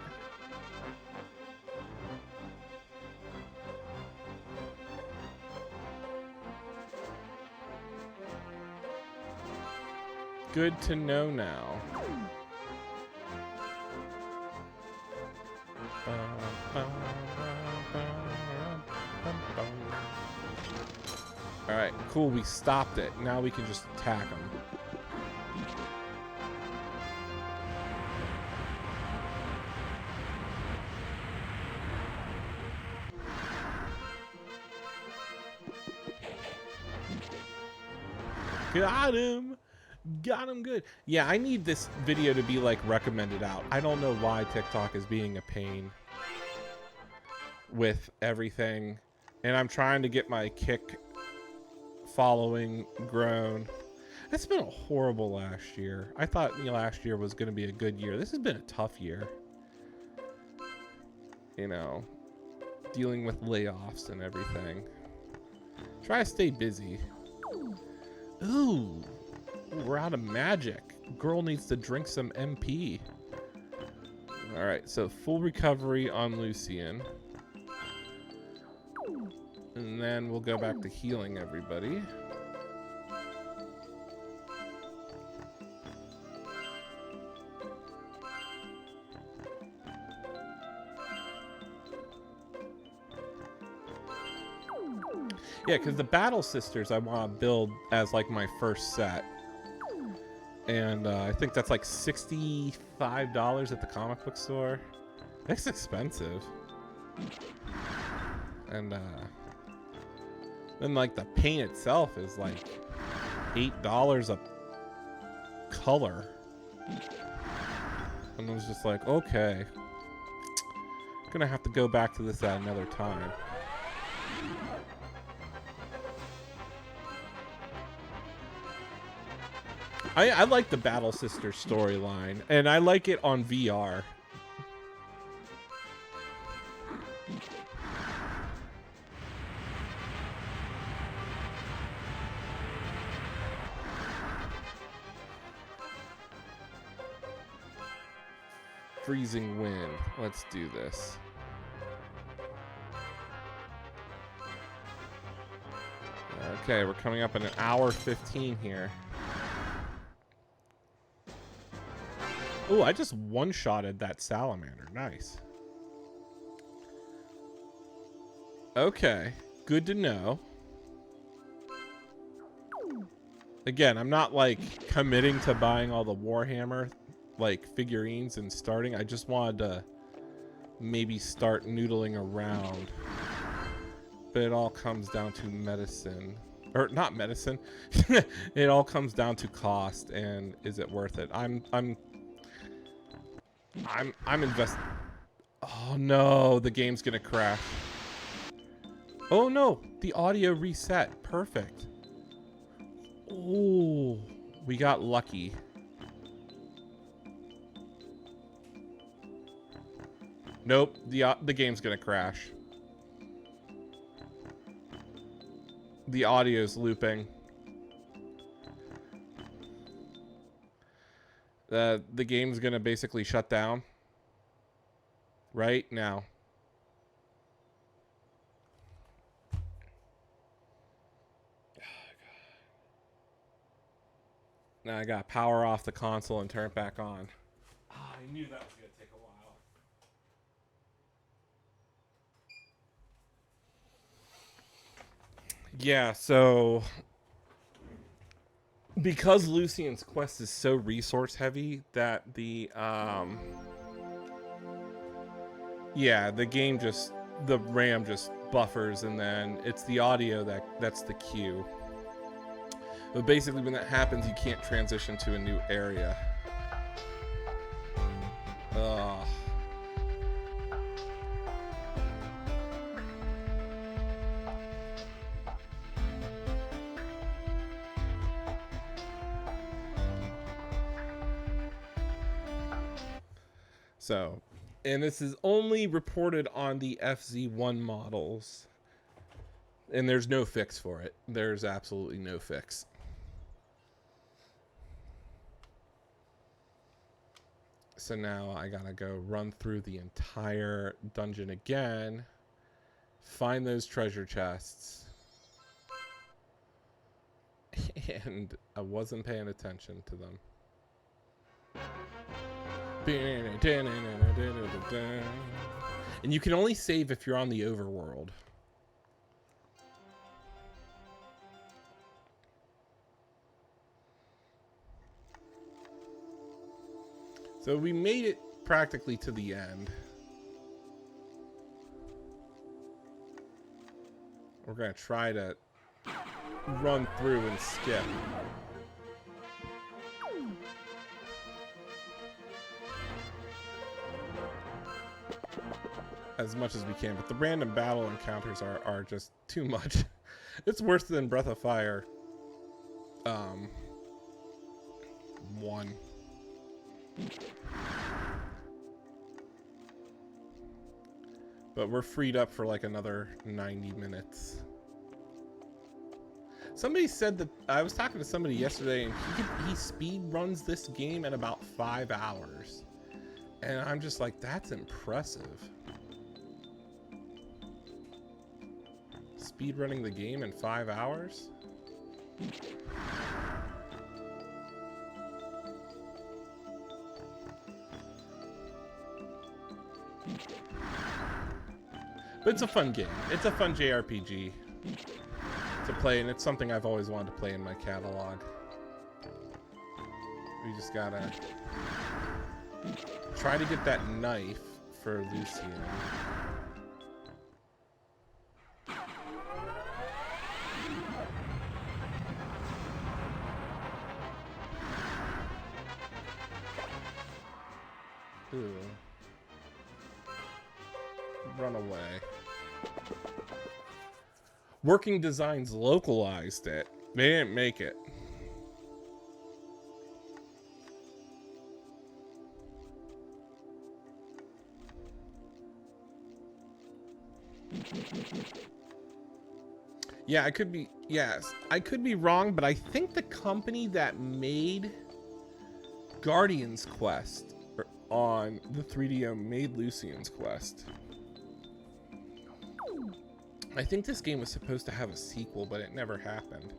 Good to know now. Alright, cool, we stopped it. Now we can just attack them. Got him! Got him good. Yeah, I need this video to be like recommended out. I don't know why TikTok is being a pain with everything. And I'm trying to get my kick following grown. It's been a horrible last year. I thought last year was going to be a good year. This has been a tough year. You know, dealing with layoffs and everything. Try to stay busy. Ooh. We're out of magic. Girl needs to drink some MP. Alright, so full recovery on Lucienne. And then we'll go back to healing everybody. Yeah, because the Battle Sisters I want to build as like my first set. And I think that's like $65 at the comic book store. That's expensive. And then like the paint itself is like $8 a color. And I was just like, okay. Gonna have to go back to this at another time. I like the Battle Sister storyline, and I like it on VR. Freezing wind. Let's do this. Okay, we're coming up in an hour 15 here. Oh, I just one-shotted that salamander. Nice. Okay, good to know. Again, I'm not like committing to buying all the Warhammer like figurines and starting. I just wanted to maybe start noodling around. But it all comes down to medicine. Or not medicine. It all comes down to cost and is it worth it? I'm invested. Oh no, the game's gonna crash. Oh no, the audio reset. Perfect. Oh, we got lucky. Nope, the game's gonna crash. The audio's looping. The game's gonna basically shut down right now. Now I gotta power off the console and turn it back on. I knew that was gonna take a while. Yeah, so because Lucien's quest is so resource heavy that the game just, the RAM just buffers, and then it's the audio that's the cue. But basically when that happens, you can't transition to a new area. Ugh. So, and this is only reported on the FZ1 models. And there's no fix for it. There's absolutely no fix. So now I gotta go run through the entire dungeon again, find those treasure chests. And I wasn't paying attention to them. And you can only save if you're on the overworld. So we made it practically to the end. We're gonna try to run through and skip. As much as we can, but the random battle encounters are just too much. It's worse than Breath of Fire 1. But we're freed up for like another 90 minutes. Somebody said that, I was talking to somebody yesterday, and he speed runs this game in about 5 hours. And I'm just like, that's impressive. Speed running the game in 5 hours? But it's a fun game. It's a fun JRPG to play, and it's something I've always wanted to play in my catalog. We just gotta try to get that knife for Lucienne. Ooh. Run away. Working Designs localized it. They didn't make it. Yeah, I could be, yes, I could be wrong, but I think the company that made Guardian's Quest on the 3DO made Lucien's Quest. I think this game was supposed to have a sequel, but it never happened.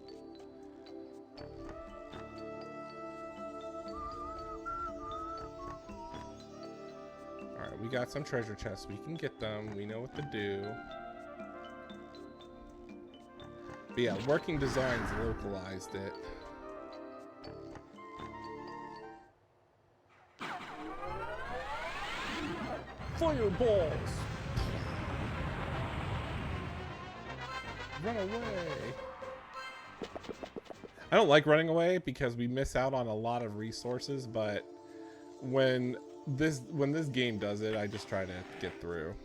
Alright, we got some treasure chests. We can get them. We know what to do. But yeah, Working Designs localized it. Fireballs! Run away! I don't like running away because we miss out on a lot of resources, but when this game does it, I just try to get through.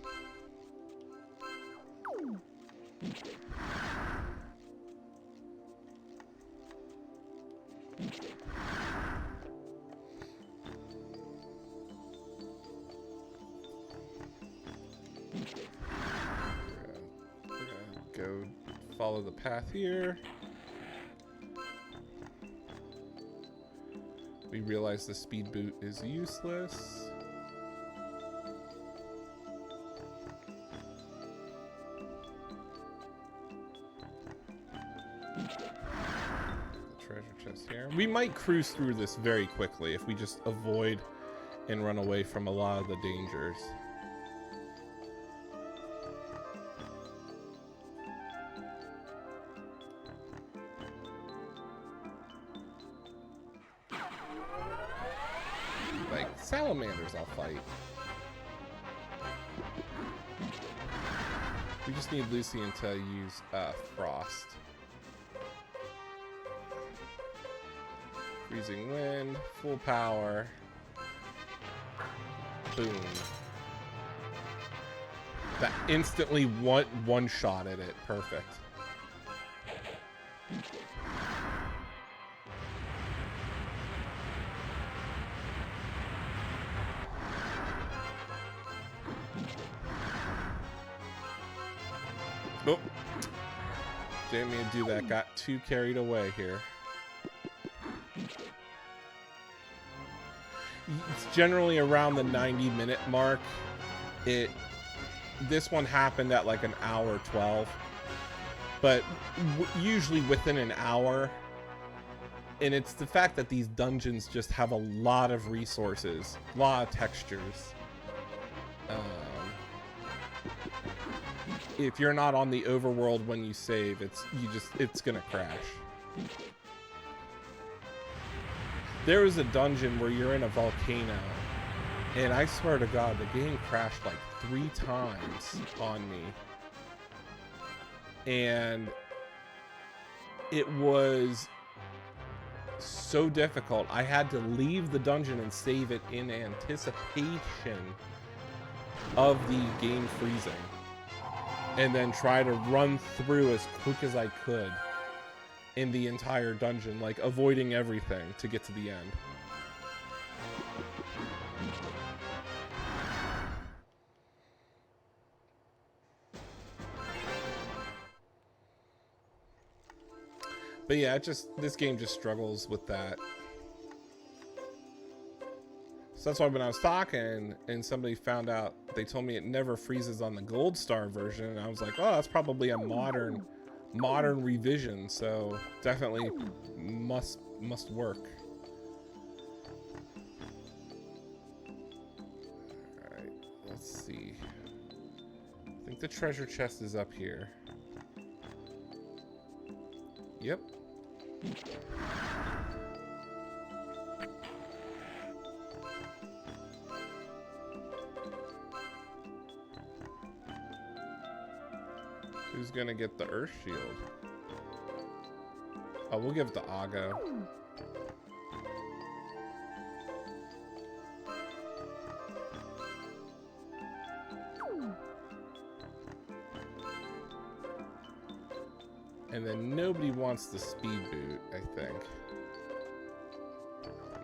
We're gonna go follow the path here. We realize the speed boot is useless. The treasure chest here. We might cruise through this very quickly if we just avoid and run away from a lot of the dangers. Like salamanders I'll fight. We just need Lucienne to use frost. Freezing wind, full power. Boom. That instantly one shot at it. Perfect. Oh. Didn't mean to do that. Got too carried away here. It's generally around the 90-minute mark. This one happened at like an hour 12, but usually within an hour. And it's the fact that these dungeons just have a lot of resources, a lot of textures. If you're not on the overworld when you save, it's gonna crash. There was a dungeon where you're in a volcano, and I swear to God, the game crashed like 3 times on me. And it was so difficult. I had to leave the dungeon and save it in anticipation of the game freezing. And then try to run through as quick as I could in the entire dungeon, like avoiding everything to get to the end. But yeah, this game just struggles with that. So that's why when I was talking and somebody found out, they told me it never freezes on the Gold Star version, and I was like, oh, that's probably a modern revision, so definitely must work. Alright, let's see. I think the treasure chest is up here. Yep. Who's gonna get the Earth Shield? Oh, we'll give it to Ago. And then nobody wants the speed boot, I think.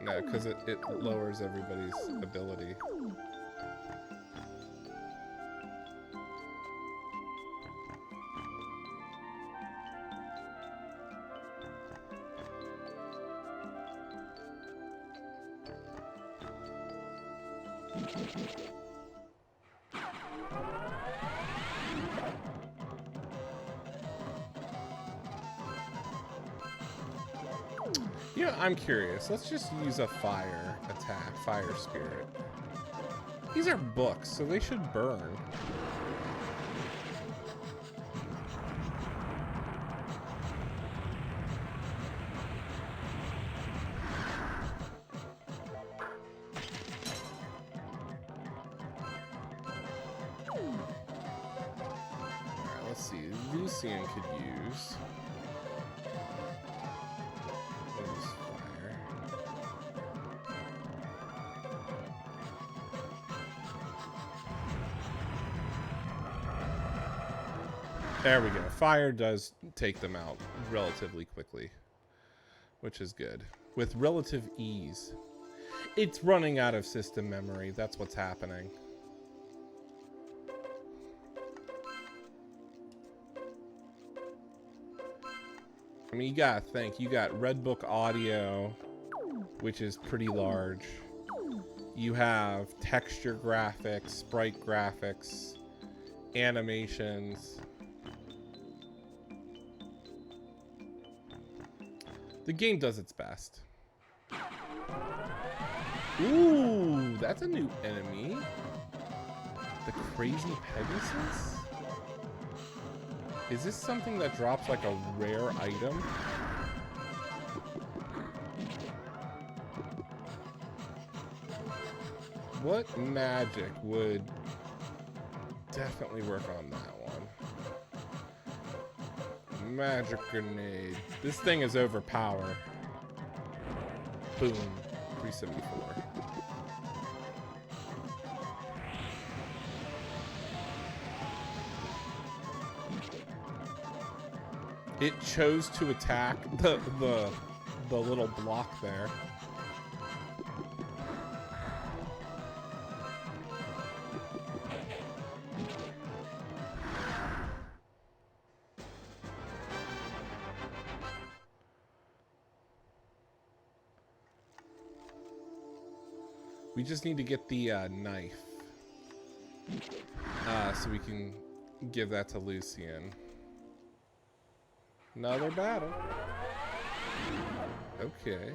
No, because it lowers everybody's ability. Yeah, I'm curious. Let's just use a fire attack, fire spirit. These are books, so they should burn. Alright, let's see. Lucienne could use... There we go. Fire does take them out relatively quickly, which is good. With relative ease. It's running out of system memory. That's what's happening. mean, you gotta think. You got Red Book Audio, which is pretty large. You have texture graphics, sprite graphics, animations. The game does its best. Ooh, that's a new enemy. The Crazy Pegasus? Is this something that drops like a rare item? What magic would definitely work on that one? Magic grenade. This thing is overpowered. Boom. 374. It chose to attack the little block there. We just need to get the knife so we can give that to Lucienne. Another battle. Okay.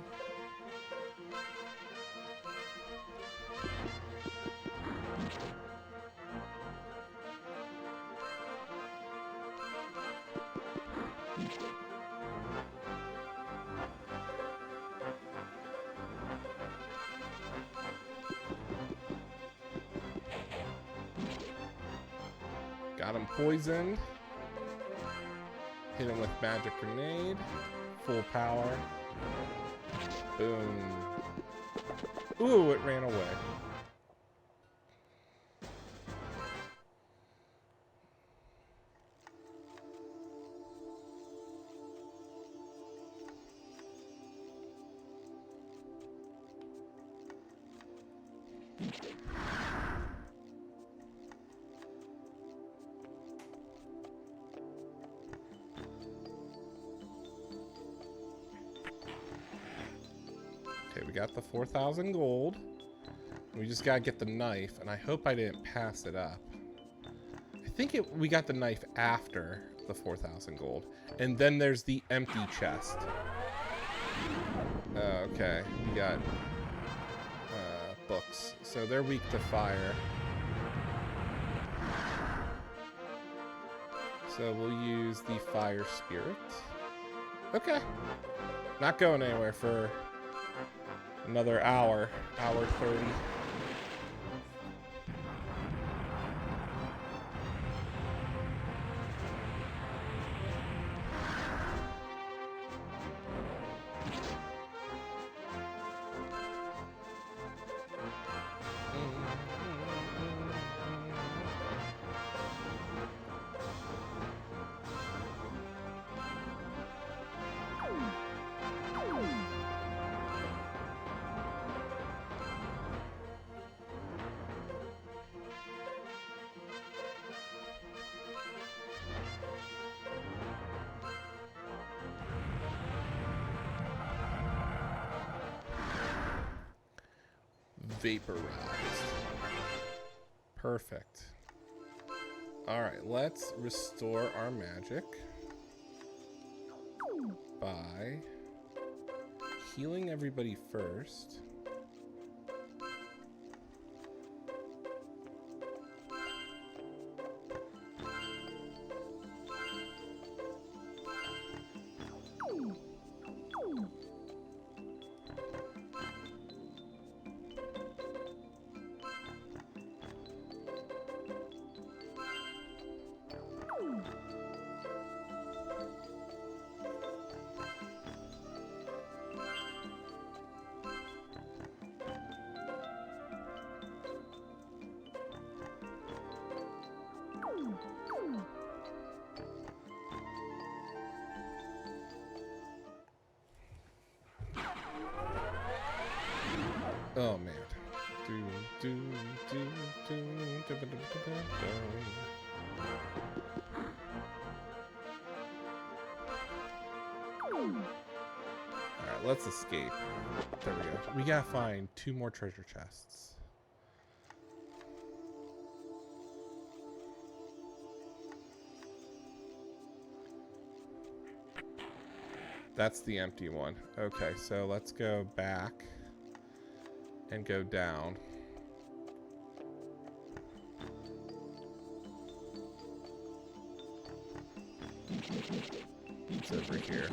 Got him poisoned. Hit him with magic grenade. Full power. Boom. Ooh, it ran away. Okay, we got the 4,000 gold. We just gotta get the knife, and I hope I didn't pass it up. I think we got the knife after the 4,000 gold. And then there's the empty chest. Okay, we got books. So they're weak to fire. So we'll use the fire spirit. Okay. Not going anywhere for another hour. Hour 30. Vaporized. Perfect. Alright, let's restore our magic by healing everybody first. let's escape. There we go. We gotta find 2 more treasure chests. That's the empty one. Okay, so let's go back and go down. It's over here.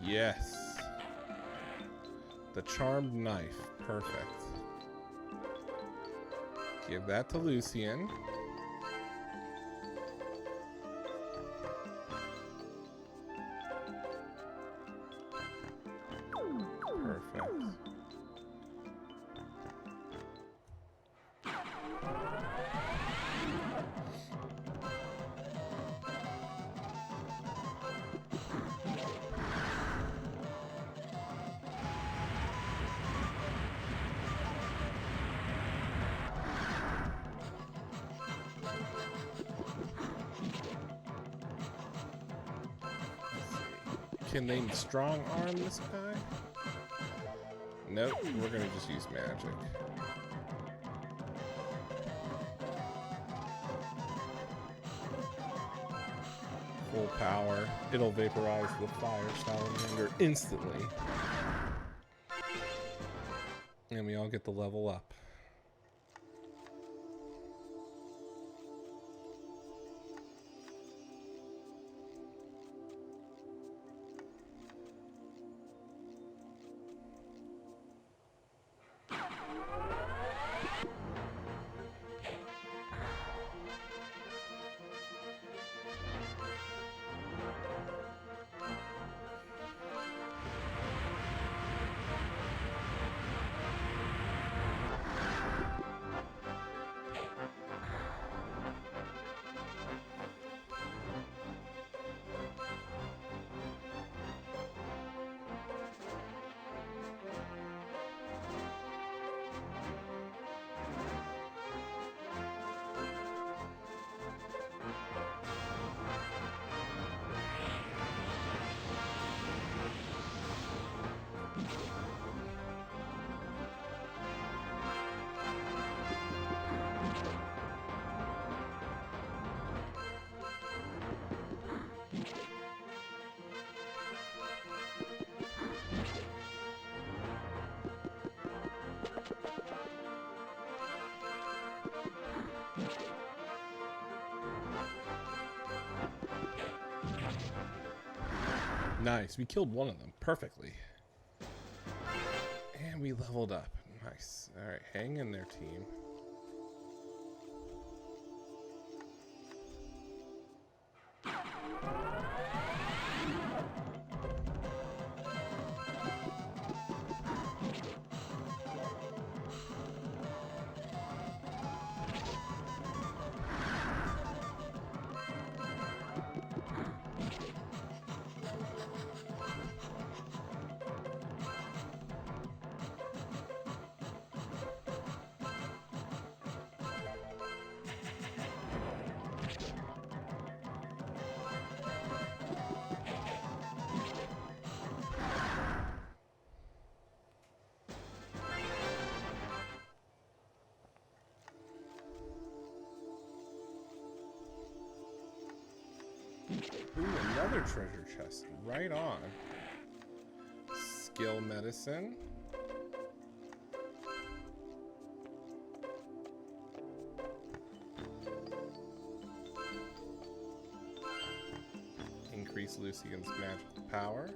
Yes. The charmed knife. Perfect. Give that to Lucienne. Perfect. Can they strong arm this guy? Nope, we're gonna just use magic. Full power. It'll vaporize the fire salamander instantly. And we all get the level up. Nice. We killed one of them perfectly. And we leveled up. Nice. Alright, hang in there, team. Ooh, another treasure chest. Right on. Skill medicine. Increase Lucienne's magical power.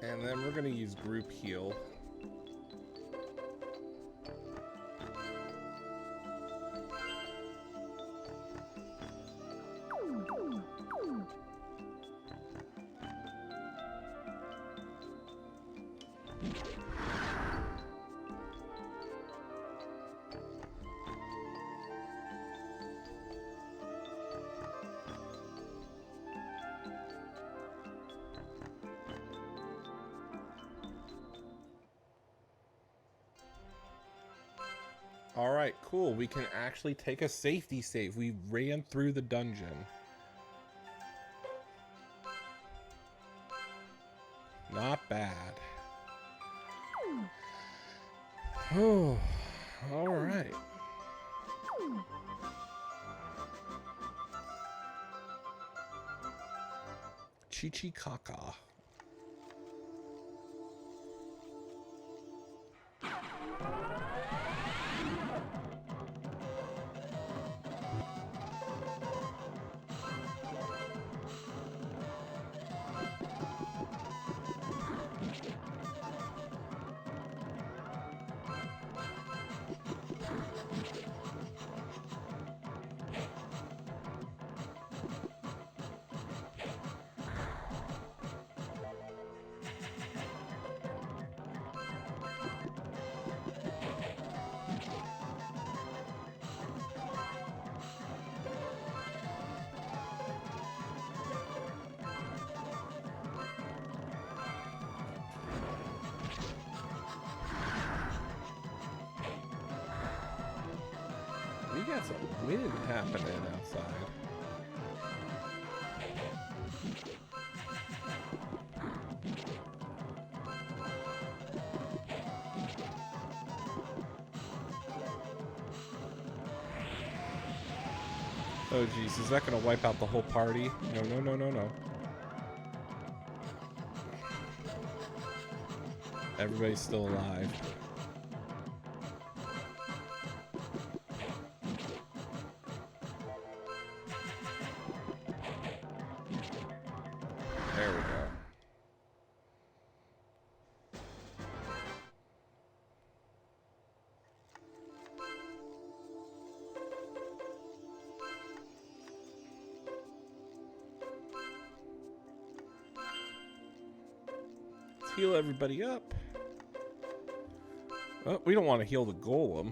And then we're going to use group heal. All right, cool. We can actually take a safety save. We ran through the dungeon. Not bad. Oh, all right. Chichikaka. We got some wind happening outside. Oh geez, is that gonna wipe out the whole party? No, no, no, no, no. Everybody's still alive. There we go. Let's heal everybody up. Oh, we don't want to heal the golem.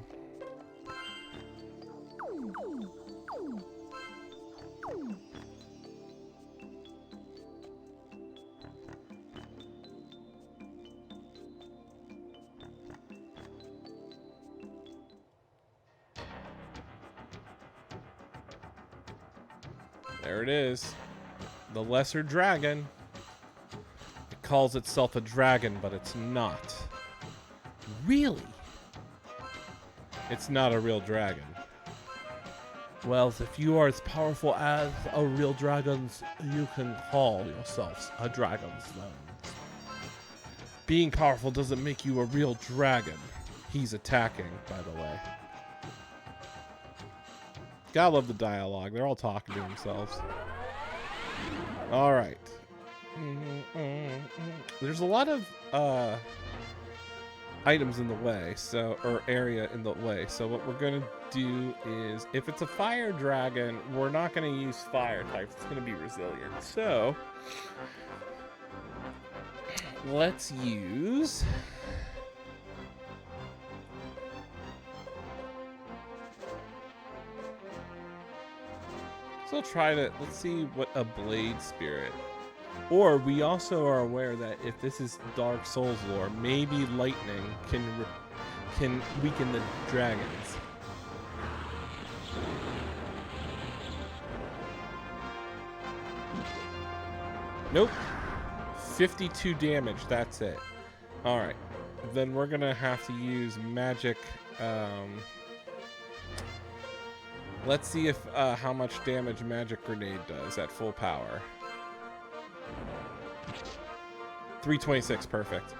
There it is. The lesser dragon. It calls itself a dragon, but it's not. Really? It's not a real dragon. Well, if you are as powerful as a real dragon, you can call yourselves a dragon. Being powerful doesn't make you a real dragon. He's attacking, by the way. Gotta love the dialogue. They're all talking to themselves. All right. There's a lot of items in the way, or area in the way. So what we're gonna do is, if it's a fire dragon, we're not gonna use fire types. It's gonna be resilient. So let's use. So let's see what a blade spirit. Or we also are aware that if this is Dark Souls lore, maybe lightning can weaken the dragons. Nope. 52 damage, that's it. Alright. Then we're gonna have to use magic. Let's see if how much damage Magic Grenade does at full power. 326, perfect.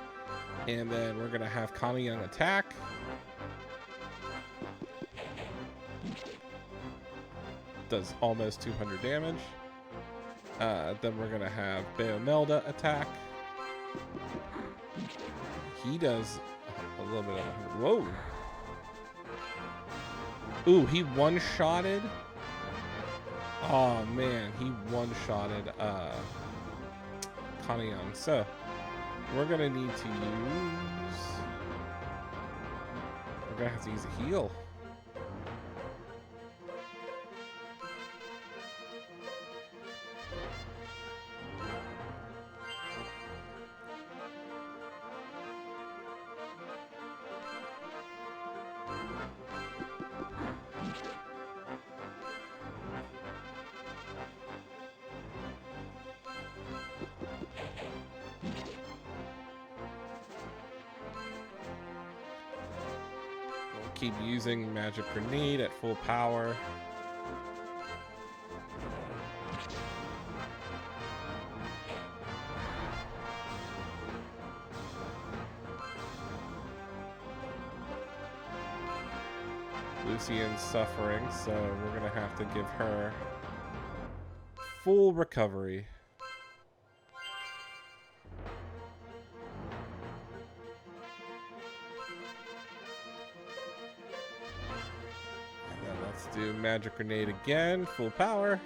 And then we're gonna have Connie on attack. Does almost 200 damage. Then we're gonna have Bayomelda attack. He does a little bit of. Whoa. Ooh, he one-shotted. Oh man, he one-shotted Kanayan. So we're gonna need to use. We're gonna have to use a heal. keep using magic grenade at full power. Lucienne's suffering, so we're gonna have to give her full recovery. And then let's do magic grenade again, full power.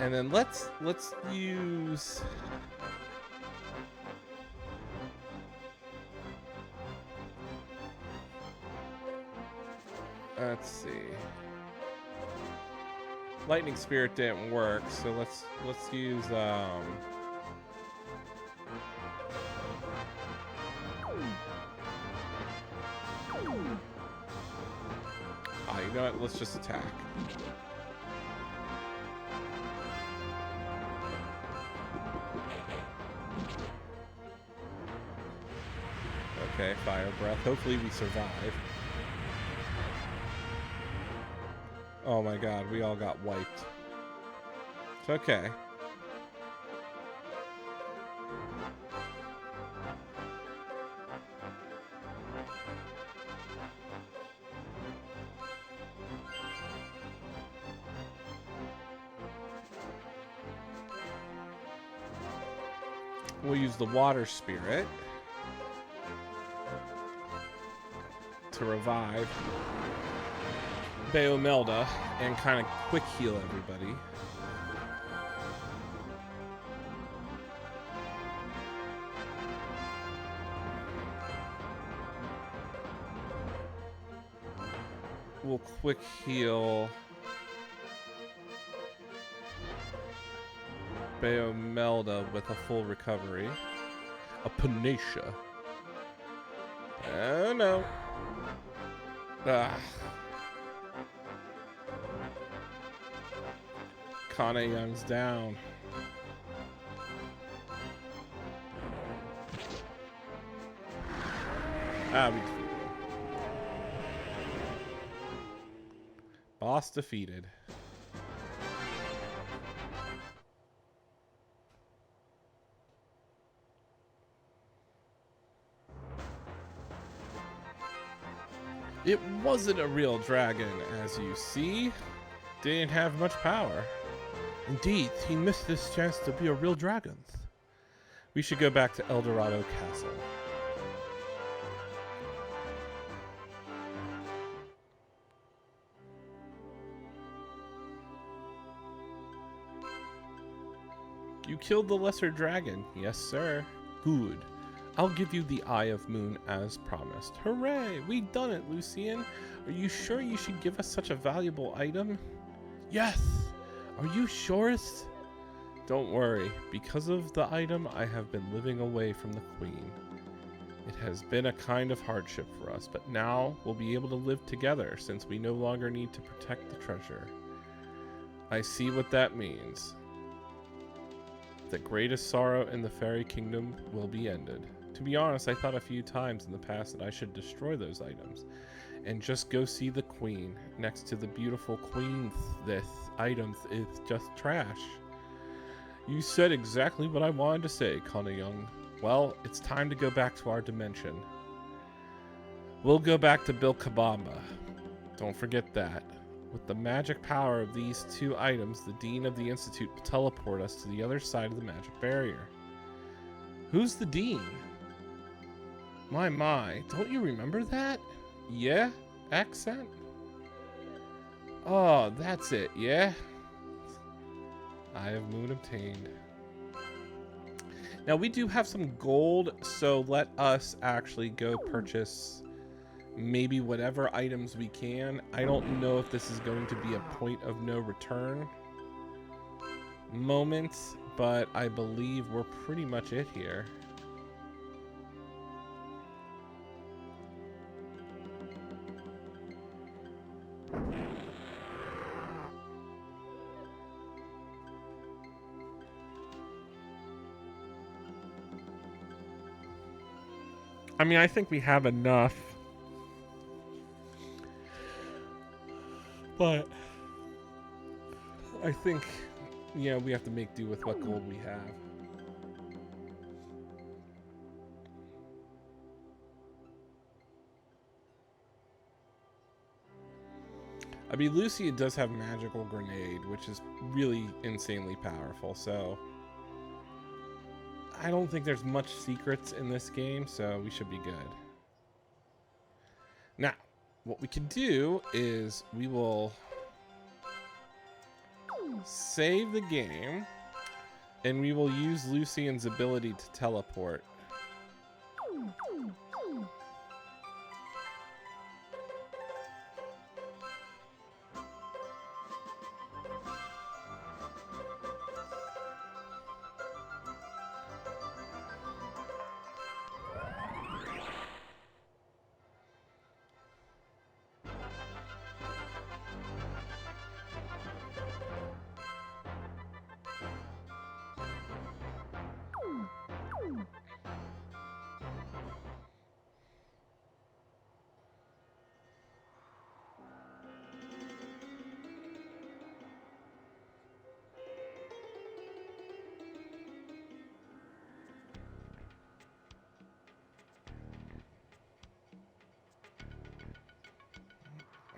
And then let's use let's see. Lightning Spirit didn't work, so let's use oh, you know what? Let's just attack. Okay, fire breath. Hopefully we survive. Oh my god, we all got wiped. It's okay. We'll use the water spirit to revive M.G.D and kind of quick heal everybody. We'll quick heal M.G.D with a full recovery. A Panacea. Oh no. Ah. Kana Young's down. Ah, we defeated him. Boss defeated. It wasn't a real dragon, as you see. Didn't have much power. Indeed, he missed this chance to be a real dragon. We should go back to El Dorado Castle. You killed the lesser dragon. Yes, sir. Good. I'll give you the Eye of Moon as promised. Hooray! We've done it, Lucienne. Are you sure you should give us such a valuable item? Yes! Are you surest? Don't worry. Because of the item, I have been living away from the Queen. It has been a kind of hardship for us, but now we'll be able to live together since we no longer need to protect the treasure. I see what that means. The greatest sorrow in the fairy kingdom will be ended. To be honest, I thought a few times in the past that I should destroy those items and just go see the Queen. Next to the beautiful Queen, this item is just trash. You said exactly what I wanted to say, Kana Young. Well, it's time to go back to our dimension. We'll go back to Bilkabamba. Don't forget that. With the magic power of these two items, the Dean of the Institute will teleport us to the other side of the magic barrier. Who's the Dean? My, don't you remember that? Yeah? Accent? Oh, that's it, yeah? Eye of Moon obtained. Now, we do have some gold, so let us actually go purchase maybe whatever items we can. I don't know if this is going to be a point of no return moment, but I believe we're pretty much it here. I mean, I think we have enough. But I think, yeah, we have to make do with what gold we have. I mean, Lucia does have magical grenade, which is really insanely powerful, so I don't think there's much secrets in this game, so we should be good. Now, what we can do is we will save the game, and we will use Lucien's ability to teleport.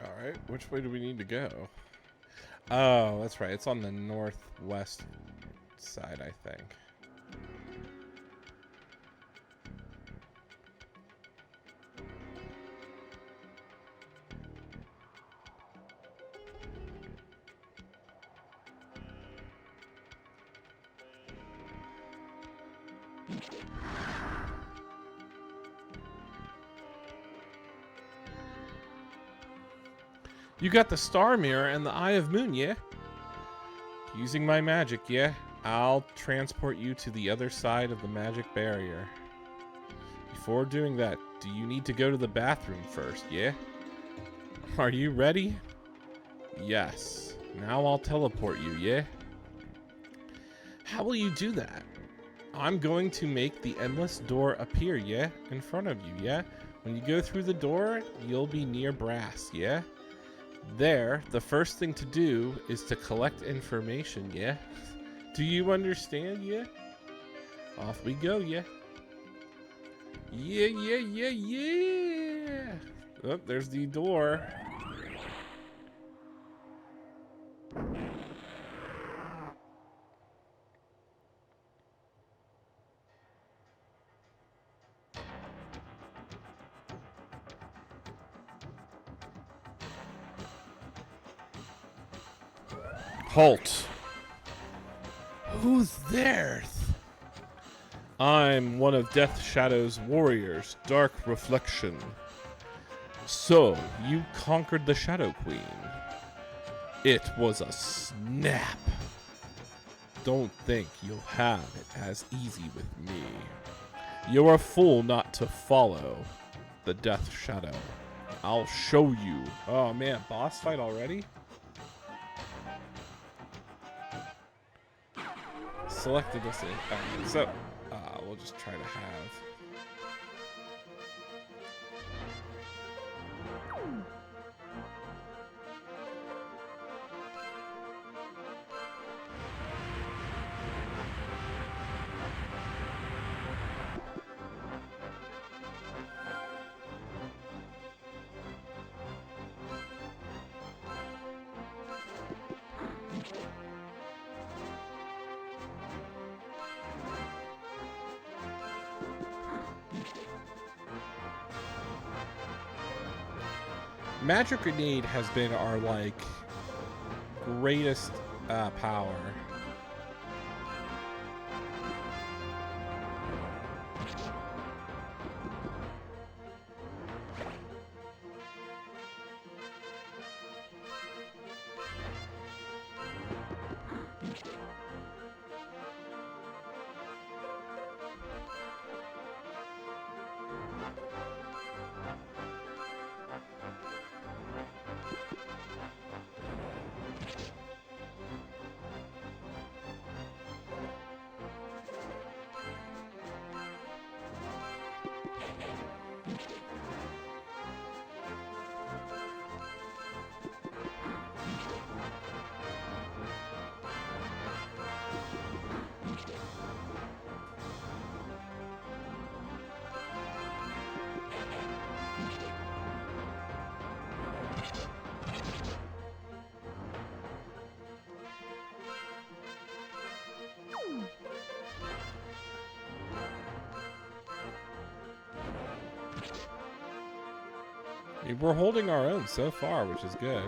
Alright, which way do we need to go? Oh, that's right. It's on the northwest side, I think. You got the star mirror and the eye of moon, yeah? Using my magic, yeah? I'll transport you to the other side of the magic barrier. Before doing that, do you need to go to the bathroom first, yeah? Are you ready? Yes. Now I'll teleport you, yeah? How will you do that? I'm going to make the endless door appear, yeah? In front of you, yeah? When you go through the door, you'll be near brass, yeah? There, the first thing to do is to collect information, yeah? Do you understand, yeah? Off we go, yeah? Yeah, yeah, yeah, yeah! Oh, there's the door. Halt! Who's there? I'm one of Death Shadow's warriors, Dark Reflection. So, you conquered the Shadow Queen. It was a snap. Don't think you'll have it as easy with me. You're a fool not to follow the Death Shadow. I'll show you. Oh man, boss fight already? Selected this in. So, we'll just try to have. Magic Grenade has been our, like, greatest power. We're holding our own so far, which is good.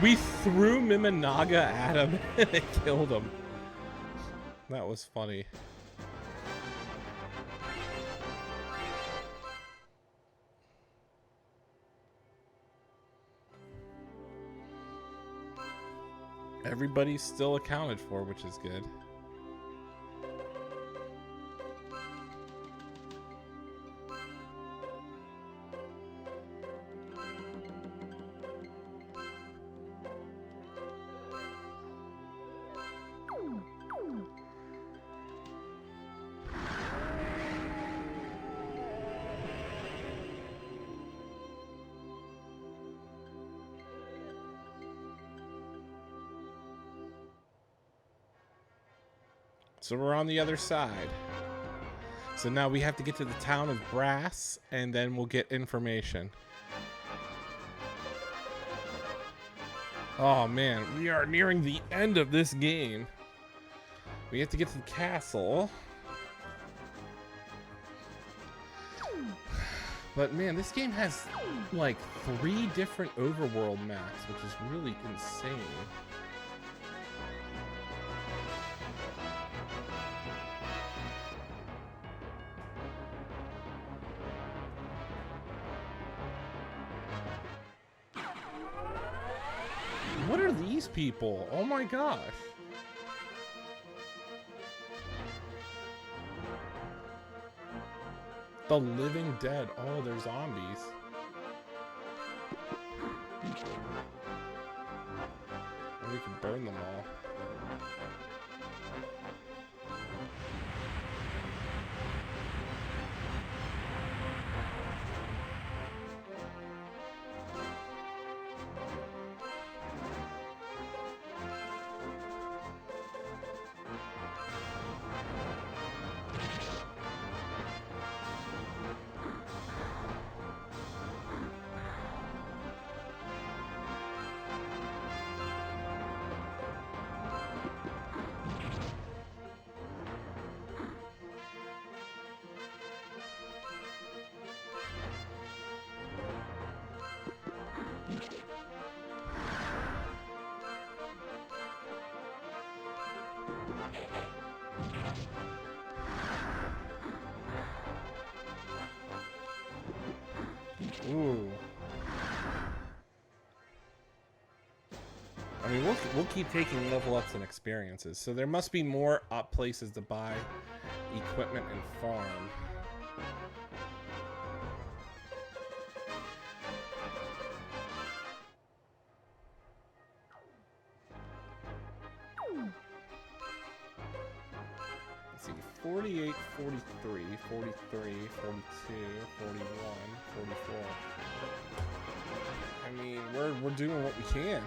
We threw Mimanaga at him and it killed him. That was funny. Everybody's still accounted for, which is good. So we're on the other side. So now we have to get to the town of Brass, and then we'll get information. Oh man, we are nearing the end of this game. We have to get to the castle. But man, this game has like 3 different overworld maps, which is really insane. What are these people? Oh my gosh. The living dead. Oh, they're zombies. And we can burn them all. Ooh. I mean, we'll keep taking level ups and experiences. So there must be more up places to buy equipment and farm. Let's see, 48, 43, 43, 42, 41, 44. I mean, we're doing what we can.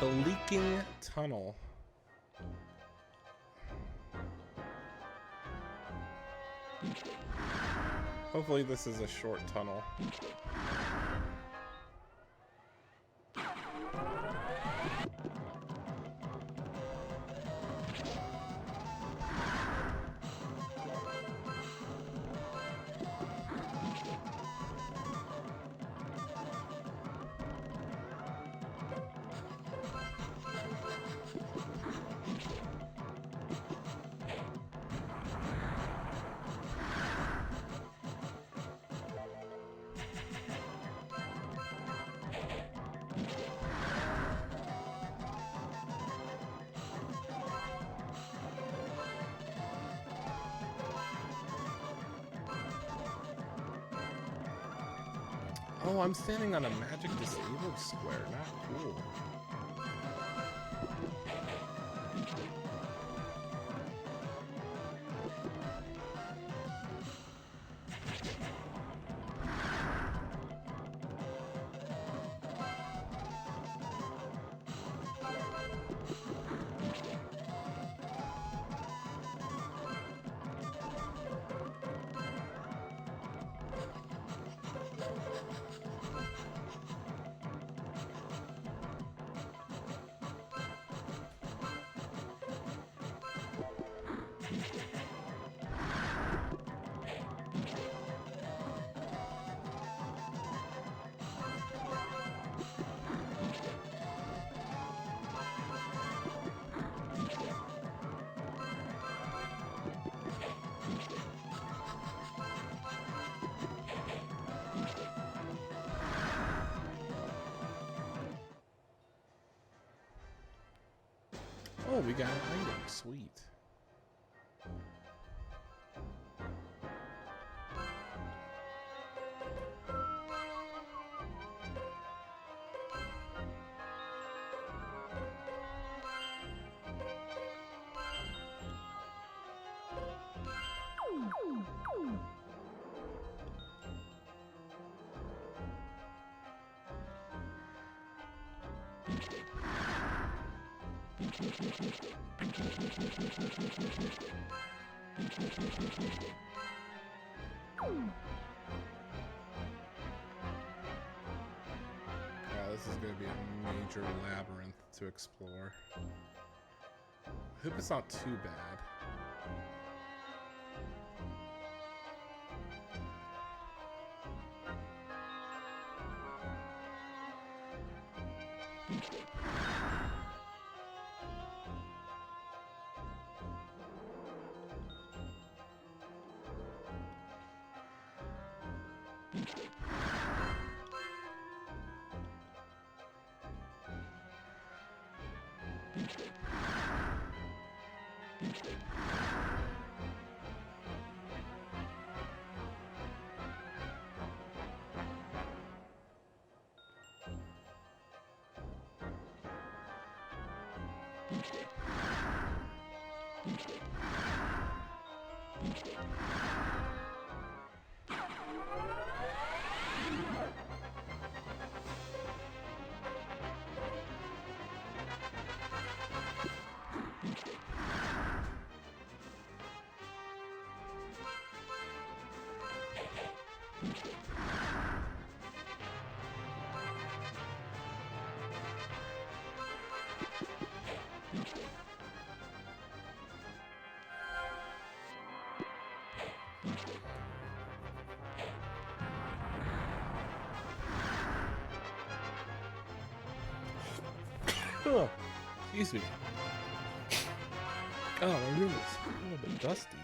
The leaking tunnel. Hopefully this is a short tunnel. Oh, I'm standing on a magic disabled square. Not cool. Oh, we got an item. Sweet. Wow, this is going to be a major labyrinth to explore. I hope it's not too bad. Oh, excuse me. Oh, my room is a little bit dusty.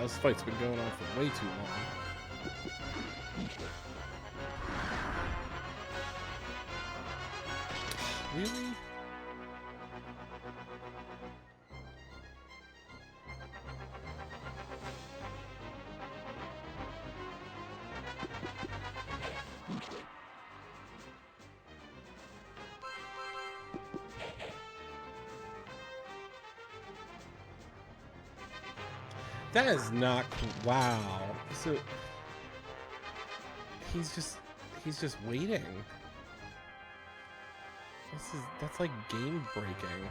This fight's been going on for way too long. Really? That is not cool. Wow. So he's just waiting. That's like game breaking.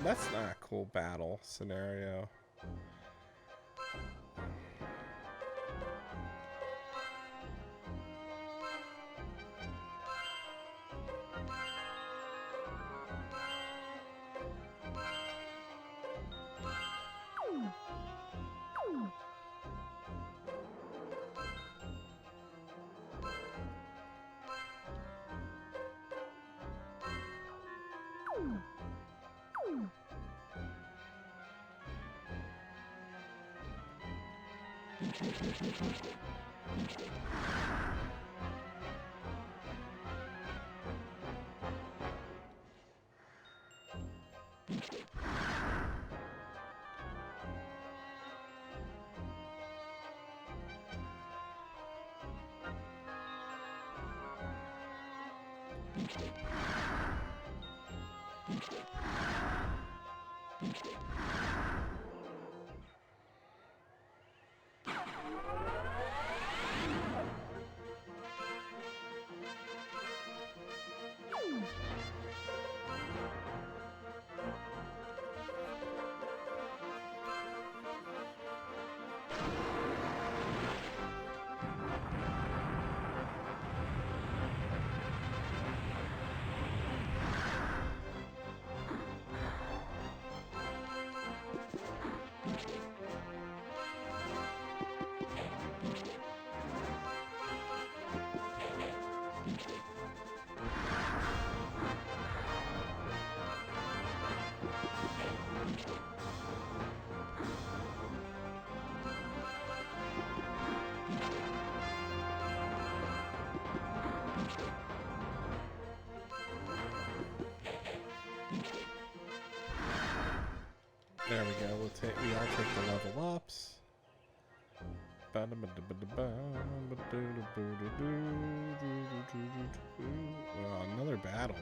That's not a cool battle scenario. There we go. We all take the level ups. Another battle.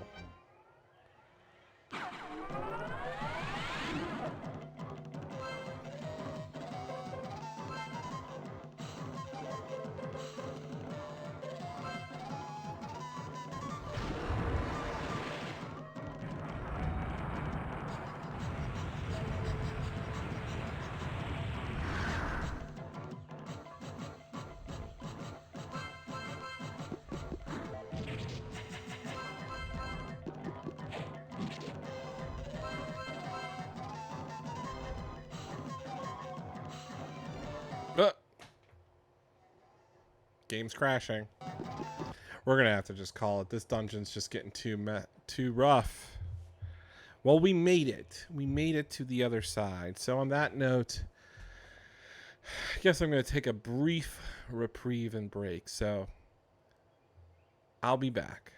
Game's crashing. We're gonna have to just call it. This dungeon's just getting too rough. Well, we made it. We made it to the other side. So on that note, I guess I'm gonna take a brief reprieve and break. So I'll be back.